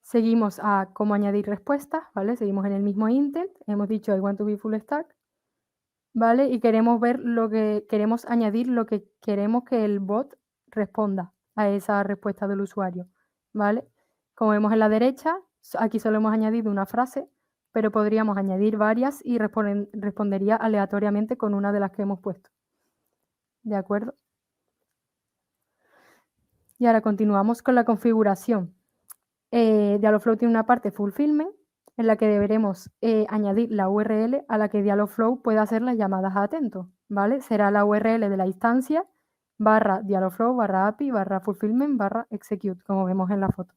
Speaker 4: Seguimos a cómo añadir respuestas, ¿vale? Seguimos en el mismo intent, hemos dicho I want to be full stack, ¿vale? Y queremos añadir lo que queremos que el bot responda a esa respuesta del usuario, ¿vale? Como vemos en la derecha, aquí solo hemos añadido una frase, pero podríamos añadir varias y respondería aleatoriamente con una de las que hemos puesto. ¿De acuerdo? Y ahora continuamos con la configuración. Dialogflow tiene una parte fulfillment en la que deberemos añadir la URL a la que Dialogflow pueda hacer las llamadas a Atento, ¿vale? Será la URL de la instancia /Dialogflow /API /fulfillment /execute, como vemos en la foto.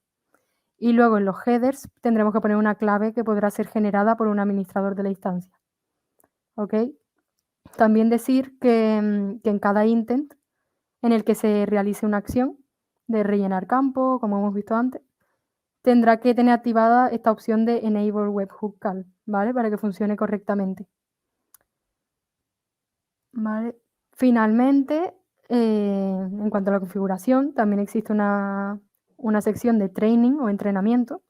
Speaker 4: Y luego en los headers tendremos que poner una clave que podrá ser generada por un administrador de la instancia. ¿Ok? También decir que en cada intent en el que se realice una acción de rellenar campo, como hemos visto antes, tendrá que tener activada esta opción de Enable Webhook Call, ¿vale? Para que funcione correctamente. ¿Vale? Finalmente, en cuanto a la configuración, también existe una sección de training o entrenamiento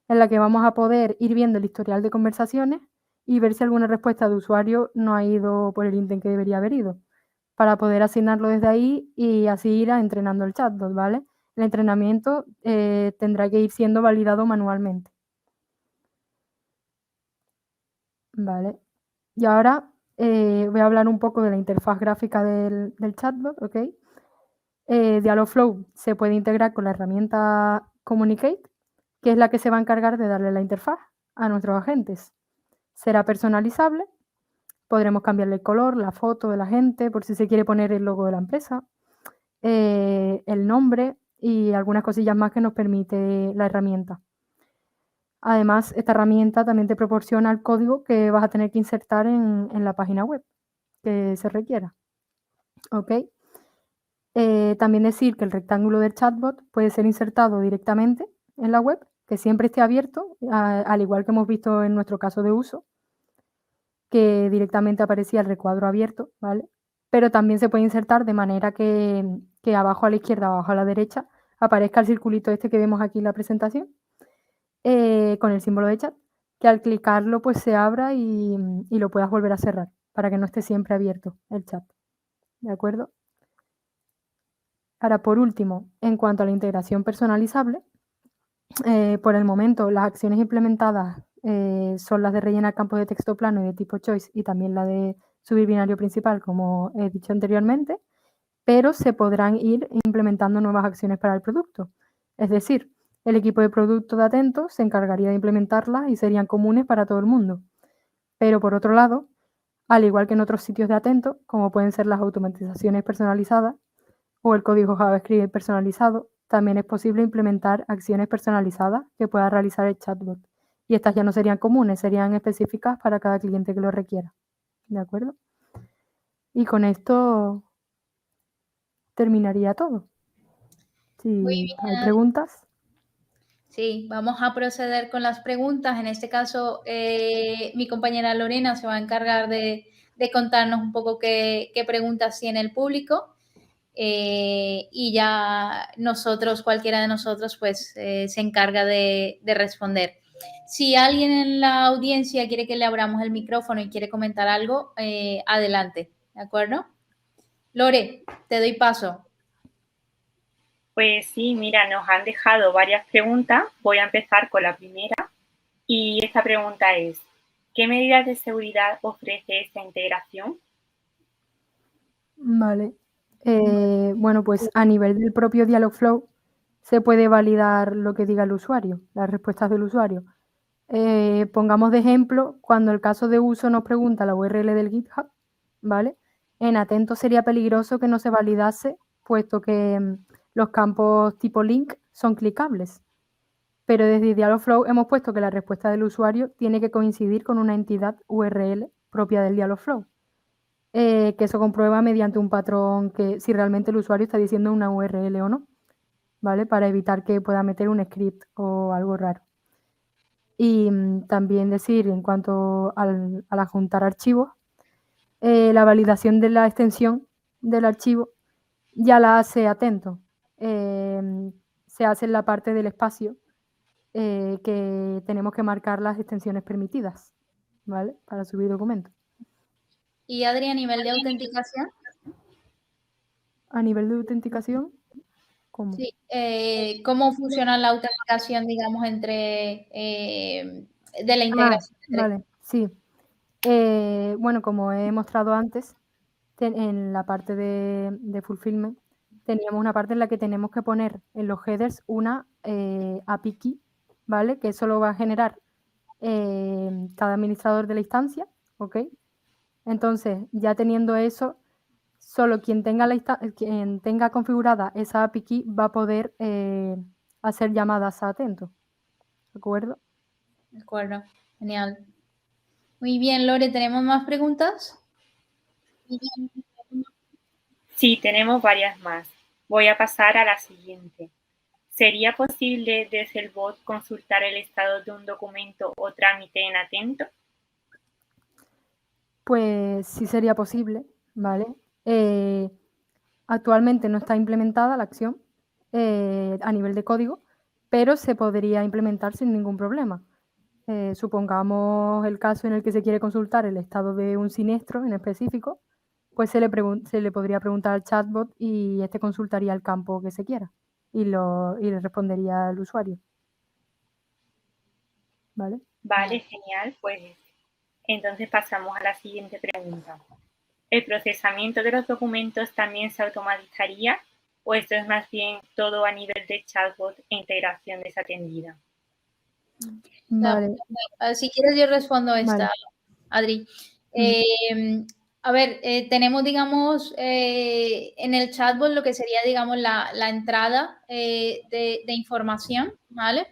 Speaker 4: en la que vamos a poder ir viendo el historial de conversaciones y ver si alguna respuesta de usuario no ha ido por el intent que debería haber ido, para poder asignarlo desde ahí y así ir entrenando el chatbot, ¿vale? El entrenamiento tendrá que ir siendo validado manualmente. Vale. Y ahora voy a hablar un poco de la interfaz gráfica del chatbot, ¿ok? Dialogflow se puede integrar con la herramienta Communicate, que es la que se va a encargar de darle la interfaz a nuestros agentes. Será personalizable, podremos cambiarle el color, la foto de la gente, por si se quiere poner el logo de la empresa, el nombre y algunas cosillas más que nos permite la herramienta. Además, esta herramienta también te proporciona el código que vas a tener que insertar en la página web que se requiera. ¿Ok? También decir que el rectángulo del chatbot puede ser insertado directamente en la web, que siempre esté abierto, al igual que hemos visto en nuestro caso de uso, que directamente aparecía el recuadro abierto, ¿vale? Pero también se puede insertar de manera que abajo a la izquierda, abajo a la derecha, aparezca el circulito este que vemos aquí en la presentación, con el símbolo de chat, que al clicarlo pues se abra y lo puedas volver a cerrar, para que no esté siempre abierto el chat. ¿De acuerdo? Ahora, por último, en cuanto a la integración personalizable, por el momento las acciones implementadas son las de rellenar campos de texto plano y de tipo choice y también la de subir binario principal, como he dicho anteriormente, pero se podrán ir implementando nuevas acciones para el producto. Es decir, el equipo de producto de Atento se encargaría de implementarlas y serían comunes para todo el mundo. Pero por otro lado, al igual que en otros sitios de Atento, como pueden ser las automatizaciones personalizadas o el código JavaScript personalizado, también es posible implementar acciones personalizadas que pueda realizar el chatbot. Y estas ya no serían comunes, serían específicas para cada cliente que lo requiera. ¿De acuerdo? Y con esto terminaría todo. Si hay preguntas.
Speaker 1: Sí, vamos a proceder con las preguntas. En este caso, mi compañera Lorena se va a encargar de contarnos un poco qué preguntas tiene el público. Y ya nosotros, cualquiera de nosotros, pues se encarga de responder. Si alguien en la audiencia quiere que le abramos el micrófono y quiere comentar algo, adelante, ¿de acuerdo? Lore, te doy paso.
Speaker 5: Pues sí, mira, nos han dejado varias preguntas. Voy a empezar con la primera. Y esta pregunta es, ¿qué medidas de seguridad ofrece esta integración?
Speaker 4: Vale. Bueno, pues a nivel del propio Dialogflow se puede validar lo que diga el usuario, las respuestas del usuario. Pongamos de ejemplo, cuando el caso de uso nos pregunta la URL del GitHub, ¿vale? En Atento sería peligroso que no se validase, puesto que los campos tipo link son clicables. Pero desde Dialogflow hemos puesto que la respuesta del usuario tiene que coincidir con una entidad URL propia del Dialogflow. Que eso comprueba mediante un patrón que si realmente el usuario está diciendo una URL o no, ¿vale? Para evitar que pueda meter un script o algo raro. Y también decir, en cuanto al adjuntar archivos, la validación de la extensión del archivo ya la hace Atento. Se hace en la parte del espacio que tenemos que marcar las extensiones permitidas, ¿vale? Para subir documentos.
Speaker 1: Y Adri, a nivel de autenticación.
Speaker 4: A nivel de autenticación, ¿cómo?
Speaker 1: Sí, ¿cómo funciona la autenticación, digamos, entre de la integración?
Speaker 4: Vale, sí. Bueno, como he mostrado antes, en la parte de fulfillment, teníamos una parte en la que tenemos que poner en los headers una API key, ¿vale? Que eso lo va a generar cada administrador de la instancia, ¿ok? Entonces, ya teniendo eso, solo quien tenga configurada esa API key va a poder hacer llamadas a Atento, ¿de acuerdo?
Speaker 1: De acuerdo, genial. Muy bien, Lore, ¿tenemos más preguntas?
Speaker 5: Sí, tenemos varias más. Voy a pasar a la siguiente. ¿Sería posible desde el bot consultar el estado de un documento o trámite en Atento?
Speaker 4: Pues sí sería posible, ¿vale? Actualmente no está implementada la acción a nivel de código, pero se podría implementar sin ningún problema. Supongamos el caso en el que se quiere consultar el estado de un siniestro en específico, pues se le podría preguntar al chatbot y este consultaría el campo que se quiera y le respondería al usuario. ¿Vale?
Speaker 5: Vale, genial. Pues entonces pasamos a la siguiente pregunta. ¿El procesamiento de los documentos también se automatizaría o esto es más bien todo a nivel de chatbot e integración desatendida?
Speaker 4: Vale.
Speaker 1: Si quieres yo respondo esta,
Speaker 4: Vale.
Speaker 1: Adri. A ver, tenemos, digamos, en el chatbot lo que sería, digamos, la entrada de información, ¿vale?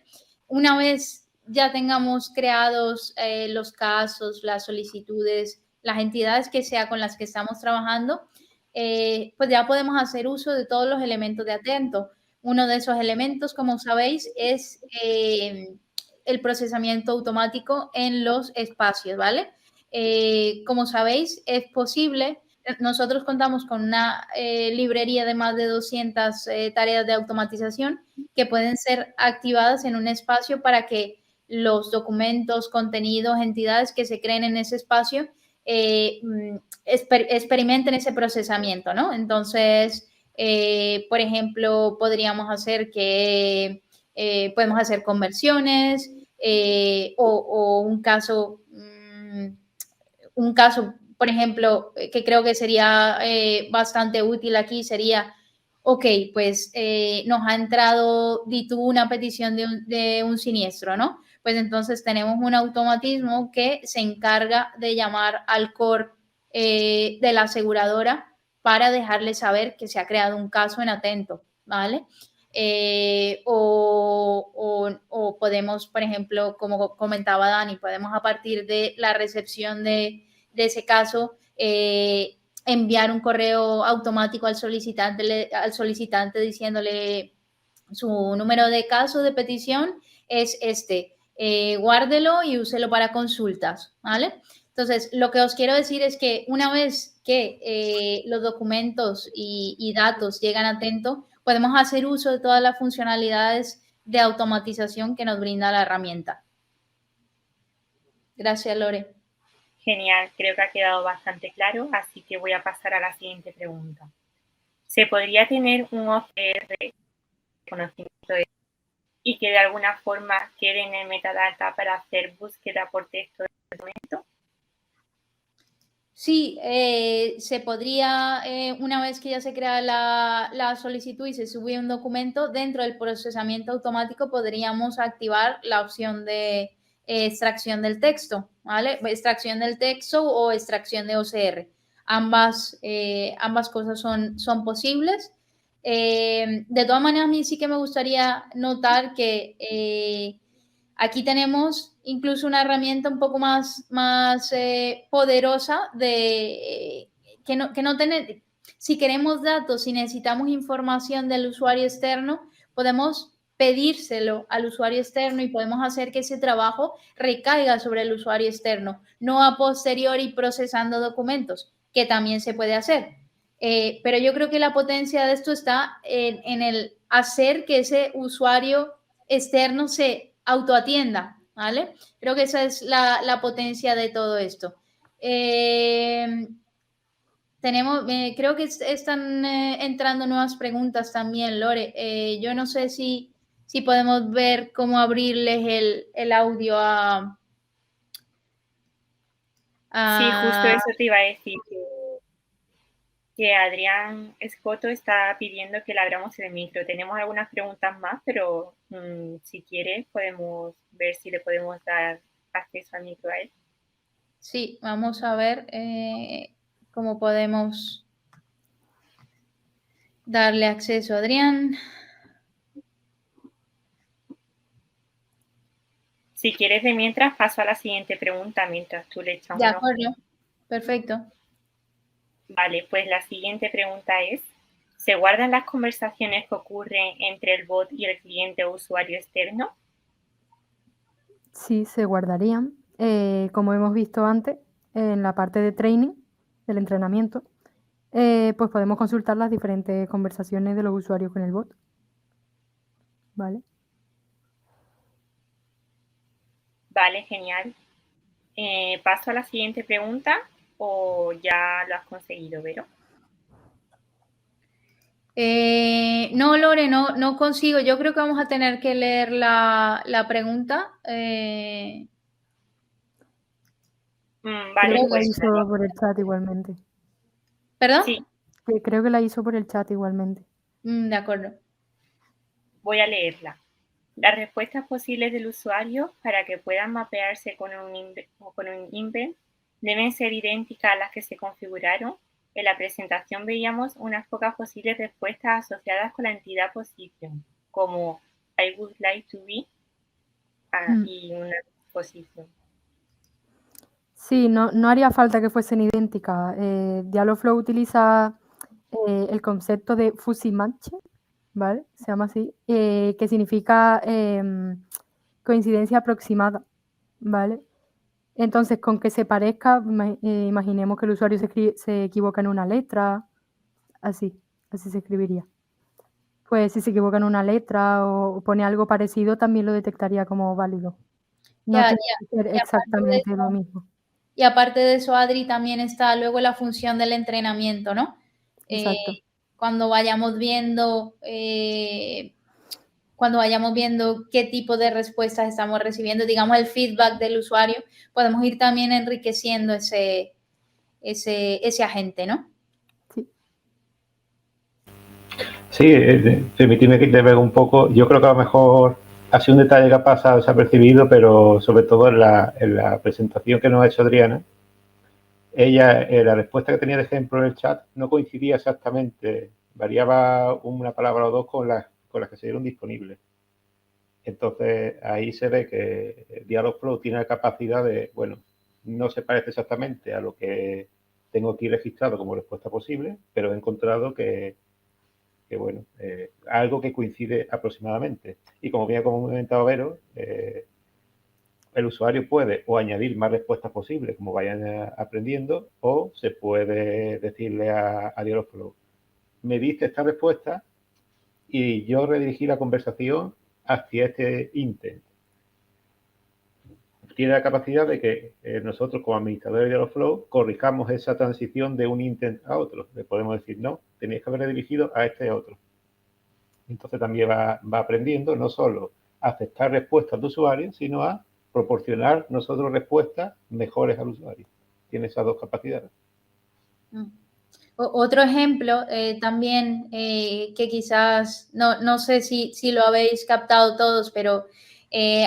Speaker 1: Una vez ya tengamos creados los casos, las solicitudes, las entidades que sea con las que estamos trabajando, pues ya podemos hacer uso de todos los elementos de Atento. Uno de esos elementos, como sabéis, es el procesamiento automático en los espacios, ¿vale? Como sabéis, es posible, nosotros contamos con una librería de más de 200 tareas de automatización que pueden ser activadas en un espacio para que los documentos, contenidos, entidades que se creen en ese espacio experimenten ese procesamiento, ¿no? Entonces, por ejemplo, podríamos hacer que podemos hacer conversiones o un caso, por ejemplo, que creo que sería bastante útil aquí sería, ok, pues nos ha entrado, di tú, una petición de un siniestro, ¿no? Pues entonces tenemos un automatismo que se encarga de llamar al core de la aseguradora para dejarle saber que se ha creado un caso en Atento, ¿vale? O podemos, por ejemplo, como comentaba Dani, podemos a partir de la recepción de ese caso enviar un correo automático al solicitante diciéndole su número de caso de petición es este, guárdelo y úselo para consultas, ¿vale? Entonces, lo que os quiero decir es que una vez que los documentos y datos llegan a Atento, podemos hacer uso de todas las funcionalidades de automatización que nos brinda la herramienta. Gracias, Lore.
Speaker 5: Genial, creo que ha quedado bastante claro, así que voy a pasar a la siguiente pregunta. ¿Se podría tener un OCR de conocimiento y que de alguna forma quede en el metadata para hacer búsqueda por texto del documento?
Speaker 1: Sí, se podría, una vez que ya se crea la solicitud y se sube un documento, dentro del procesamiento automático podríamos activar la opción de extracción del texto, ¿vale? Extracción del texto o extracción de OCR. Ambas cosas son posibles. De todas maneras, a mí sí que me gustaría notar que aquí tenemos incluso una herramienta un poco más poderosa de que no tener, si queremos datos, si necesitamos información del usuario externo, podemos pedírselo al usuario externo y podemos hacer que ese trabajo recaiga sobre el usuario externo, no a posteriori procesando documentos, que también se puede hacer. Pero yo creo que la potencia de esto está en el hacer que ese usuario externo se autoatienda, ¿vale? Creo que esa es la potencia de todo esto. Creo que están entrando nuevas preguntas también, Lore. Yo no sé si podemos ver cómo abrirles el audio a...
Speaker 5: Sí, justo eso te iba a decir, que Adrián Escoto está pidiendo que le abramos el micro. Tenemos algunas preguntas más, pero si quieres podemos ver si le podemos dar acceso al micro a él.
Speaker 1: Sí, vamos a ver cómo podemos darle acceso a Adrián.
Speaker 5: Si quieres, de mientras paso a la siguiente pregunta, mientras tú le echas
Speaker 1: De
Speaker 5: un ojo.
Speaker 1: acuerdo, perfecto.
Speaker 5: Vale, pues la siguiente pregunta es, ¿se guardan las conversaciones que ocurren entre el bot y el cliente o usuario externo?
Speaker 4: Sí, se guardarían. Como hemos visto antes, en la parte de training, del entrenamiento, pues podemos consultar las diferentes conversaciones de los usuarios con el bot. ¿Vale?
Speaker 5: Vale, genial. ¿Paso a la siguiente pregunta o ya lo has conseguido, Vero?
Speaker 1: No, Lore, no consigo. Yo creo que vamos a tener que leer la pregunta.
Speaker 5: Vale,
Speaker 4: Creo que la
Speaker 5: pues
Speaker 4: hizo por el chat igualmente.
Speaker 1: ¿Perdón?
Speaker 5: sí,
Speaker 4: Creo que la hizo por el chat igualmente.
Speaker 1: De acuerdo.
Speaker 5: voy a leerla. Las respuestas posibles del usuario para que puedan mapearse con un invent deben ser idénticas a las que se configuraron. En la presentación veíamos unas pocas posibles respuestas asociadas con la entidad position, como I would like to be y una position.
Speaker 4: Sí, no haría falta que fuesen idénticas. Dialogflow utiliza el concepto de fuzzy match, ¿vale? Se llama así, que significa coincidencia aproximada, ¿vale? Entonces, con que se parezca, imaginemos que el usuario se equivoca en una letra, así se escribiría. Pues si se equivoca en una letra o pone algo parecido, también lo detectaría como válido. No tiene que ser exactamente lo mismo.
Speaker 1: Y aparte de eso, Adri, también está luego la función del entrenamiento, ¿no?
Speaker 4: Exacto.
Speaker 1: Cuando vayamos viendo qué tipo de respuestas estamos recibiendo, digamos el feedback del usuario, podemos ir también enriqueciendo ese agente, ¿no?
Speaker 3: Sí, permíteme que te vea un poco. Yo creo que a lo mejor ha sido un detalle que ha pasado desapercibido, pero sobre todo en la presentación que nos ha hecho Adriana, ella, la respuesta que tenía de ejemplo en el chat no coincidía exactamente, variaba una palabra o dos con las que se dieron disponibles. Entonces, ahí se ve que Dialogflow tiene la capacidad de, bueno, no se parece exactamente a lo que tengo aquí registrado como respuesta posible, pero he encontrado que bueno, algo que coincide aproximadamente. Y como bien ha comentado Vero, el usuario puede o añadir más respuestas posibles, como vayan aprendiendo, o se puede decirle a Dialogflow, me diste esta respuesta y yo redirigí la conversación hacia este intent. tiene la capacidad de que nosotros como administradores de Dialogflow corrijamos esa transición de un intent a otro. Le podemos decir, no, tenéis que haber dirigido a este otro. Entonces también va aprendiendo no solo a aceptar respuestas de usuarios, sino a proporcionar nosotros respuestas mejores al usuario. Tiene esas dos capacidades.
Speaker 1: Otro ejemplo también que quizás, no sé si lo habéis captado todos, pero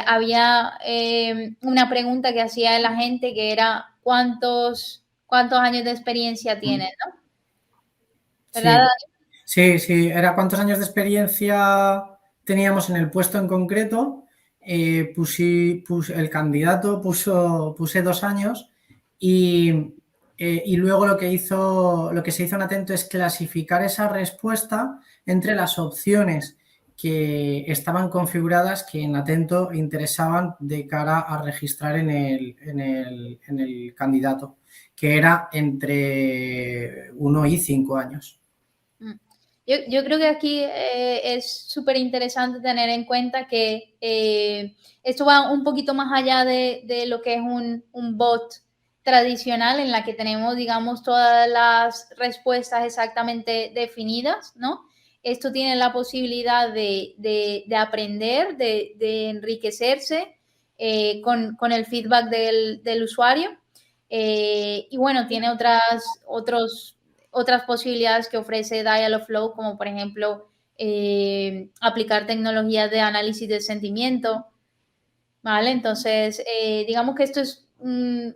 Speaker 1: había una pregunta que hacía la gente que era ¿cuántos años de experiencia tienen, ¿no? ¿Verdad?
Speaker 2: Sí, era cuántos años de experiencia teníamos en el puesto en concreto. El candidato puse 2 años y luego lo que se hizo en Atento es clasificar esa respuesta entre las opciones que estaban configuradas que en Atento interesaban de cara a registrar en el candidato, que era entre 1 y 5 años.
Speaker 1: Yo creo que aquí es súper interesante tener en cuenta que esto va un poquito más allá de lo que es un bot tradicional en la que tenemos, digamos, todas las respuestas exactamente definidas, ¿no? Esto tiene la posibilidad de aprender, de enriquecerse con el feedback del usuario. Y bueno, tiene otras posibilidades que ofrece Dialogflow, como por ejemplo aplicar tecnologías de análisis de sentimiento, ¿vale? Entonces, digamos que esto es un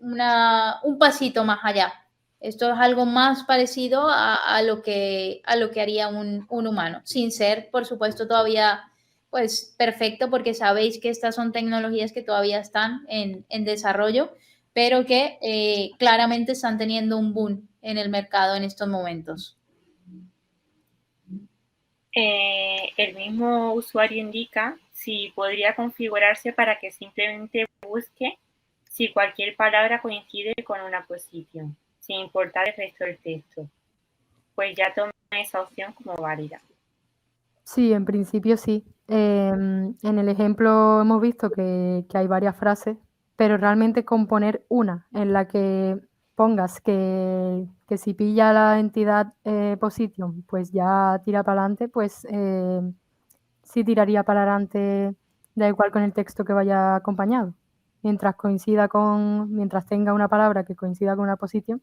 Speaker 1: pasito más allá. Esto es algo más parecido a lo que haría un humano, sin ser, por supuesto, todavía pues perfecto, porque sabéis que estas son tecnologías que todavía están en desarrollo, pero que claramente están teniendo un boom en el mercado en estos momentos.
Speaker 5: El mismo usuario indica si podría configurarse para que simplemente busque si cualquier palabra coincide con una posición, sin importar el resto del texto. Pues ya toma esa opción como válida.
Speaker 4: Sí, en principio sí. En el ejemplo hemos visto que hay varias frases, pero realmente con poner una en la que pongas que si pilla la entidad position, pues ya tira para adelante, pues sí tiraría para adelante, da igual con el texto que vaya acompañado. Mientras tenga una palabra que coincida con una posición,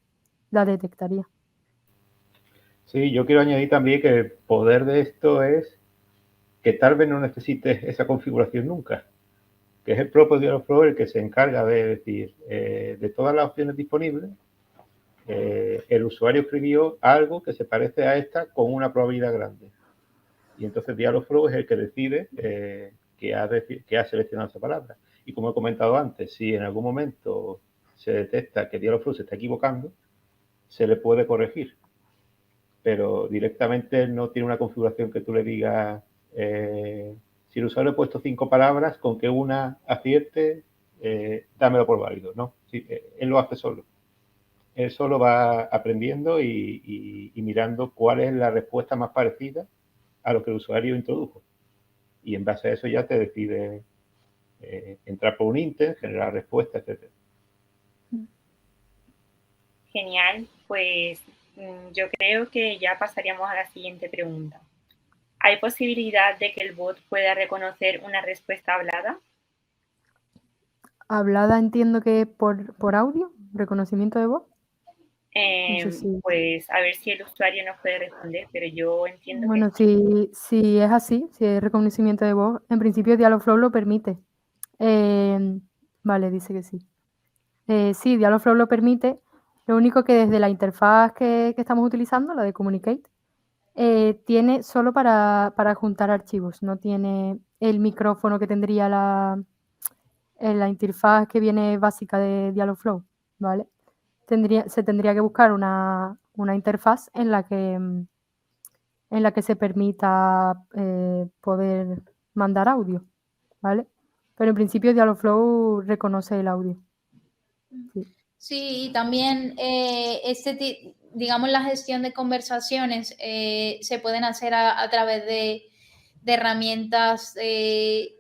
Speaker 4: la detectaría.
Speaker 3: Sí, yo quiero añadir también que el poder de esto es que tal vez no necesites esa configuración nunca, que es el propio Dialogflow el que se encarga de decir, de todas las opciones disponibles, el usuario escribió algo que se parece a esta con una probabilidad grande. Y entonces Dialogflow es el que decide que ha seleccionado esa palabra. Y como he comentado antes, si en algún momento se detecta que Dialogflow se está equivocando, se le puede corregir. Pero directamente no tiene una configuración que tú le digas, si el usuario ha puesto 5 palabras, con que una acierte, dámelo por válido. No, sí, él lo hace solo. Él solo va aprendiendo y mirando cuál es la respuesta más parecida a lo que el usuario introdujo. Y en base a eso ya te decide entrar por un intent, generar respuesta, etc.
Speaker 5: Genial, pues yo creo que ya pasaríamos a la siguiente pregunta. ¿Hay posibilidad de que el bot pueda reconocer una respuesta hablada?
Speaker 4: Hablada entiendo que por audio, reconocimiento de voz. No sé si...
Speaker 5: Pues a ver si el usuario nos puede responder, pero yo entiendo
Speaker 4: bueno,
Speaker 5: que
Speaker 4: si es así, si es reconocimiento de voz, en principio Dialogflow lo permite. Vale, dice que sí. Sí, Dialogflow lo permite. Lo único que desde la interfaz que estamos utilizando, la de Communicate, tiene solo para juntar archivos. No tiene el micrófono que tendría en la interfaz que viene básica de Dialogflow, ¿vale? Se tendría que buscar una interfaz en la que se permita poder mandar audio, ¿vale? Pero en principio Dialogflow reconoce el audio.
Speaker 1: Sí, y también digamos la gestión de conversaciones se pueden hacer a través de herramientas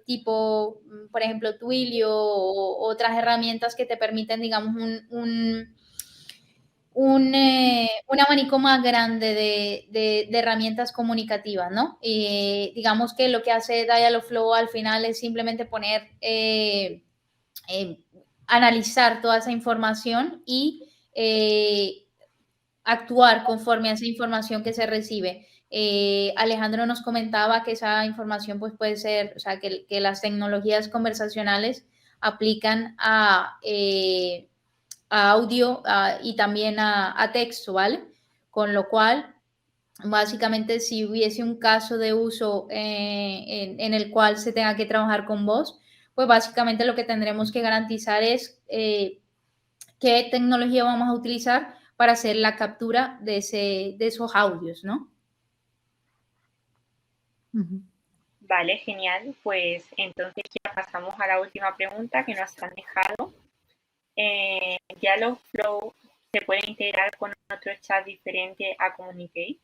Speaker 1: tipo, por ejemplo, Twilio o otras herramientas que te permiten, digamos, un abanico más grande de herramientas comunicativas, ¿no? Digamos que lo que hace Dialogflow al final es simplemente poner, analizar toda esa información y actuar conforme a esa información que se recibe. Alejandro nos comentaba que esa información pues, puede ser, o sea, que las tecnologías conversacionales aplican a audio y también a texto, ¿vale? Con lo cual, básicamente, si hubiese un caso de uso en el cual se tenga que trabajar con voz, pues básicamente lo que tendremos que garantizar es qué tecnología vamos a utilizar para hacer la captura de esos audios, ¿no?
Speaker 5: Vale, genial. Pues entonces ya pasamos a la última pregunta que nos han dejado. ¿Dialogflow se puede integrar con otro chat diferente a Communicate?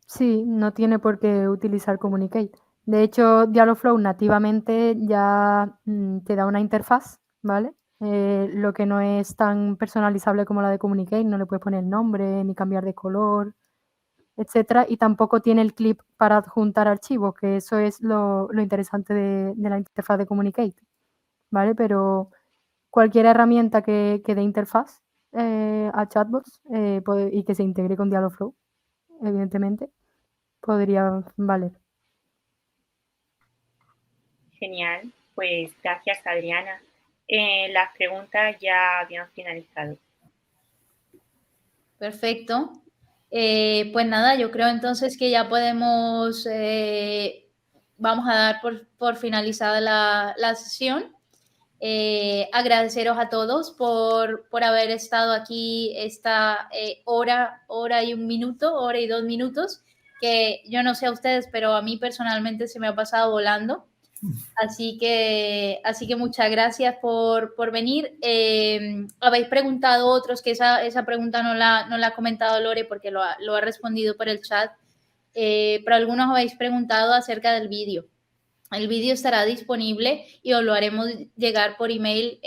Speaker 4: Sí, no tiene por qué utilizar Communicate. De hecho, Dialogflow nativamente ya te da una interfaz, ¿vale? Lo que no es tan personalizable como la de Communicate, no le puedes poner nombre, ni cambiar de color, etcétera, y tampoco tiene el clip para adjuntar archivos, que eso es lo interesante de la interfaz de Communicate, ¿vale? Pero cualquier herramienta que dé interfaz a chatbots y que se integre con Dialogflow, evidentemente, podría valer.
Speaker 5: Genial, pues gracias, Adriana. Las preguntas ya habían finalizado.
Speaker 1: Perfecto. Pues nada, yo creo entonces que ya podemos, vamos a dar por finalizada la sesión. Agradeceros a todos por haber estado aquí esta hora y 1 minuto, hora y 2 minutos, que yo no sé a ustedes, pero a mí personalmente se me ha pasado volando. Así que muchas gracias por venir. Habéis preguntado otros, que esa pregunta no la ha comentado Lore porque lo ha respondido por el chat, pero algunos habéis preguntado acerca del vídeo. El vídeo estará disponible y os lo haremos llegar por email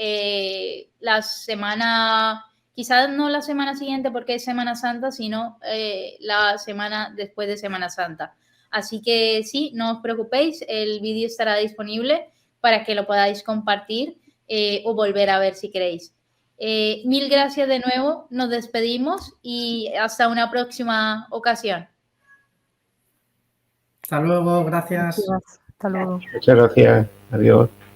Speaker 1: la semana, quizás no la semana siguiente porque es Semana Santa, sino la semana después de Semana Santa. Así que sí, no os preocupéis, el vídeo estará disponible para que lo podáis compartir o volver a ver si queréis. Mil gracias de nuevo, nos despedimos y hasta una próxima ocasión.
Speaker 2: Hasta luego, gracias.
Speaker 4: Hasta luego.
Speaker 3: Muchas gracias. Adiós.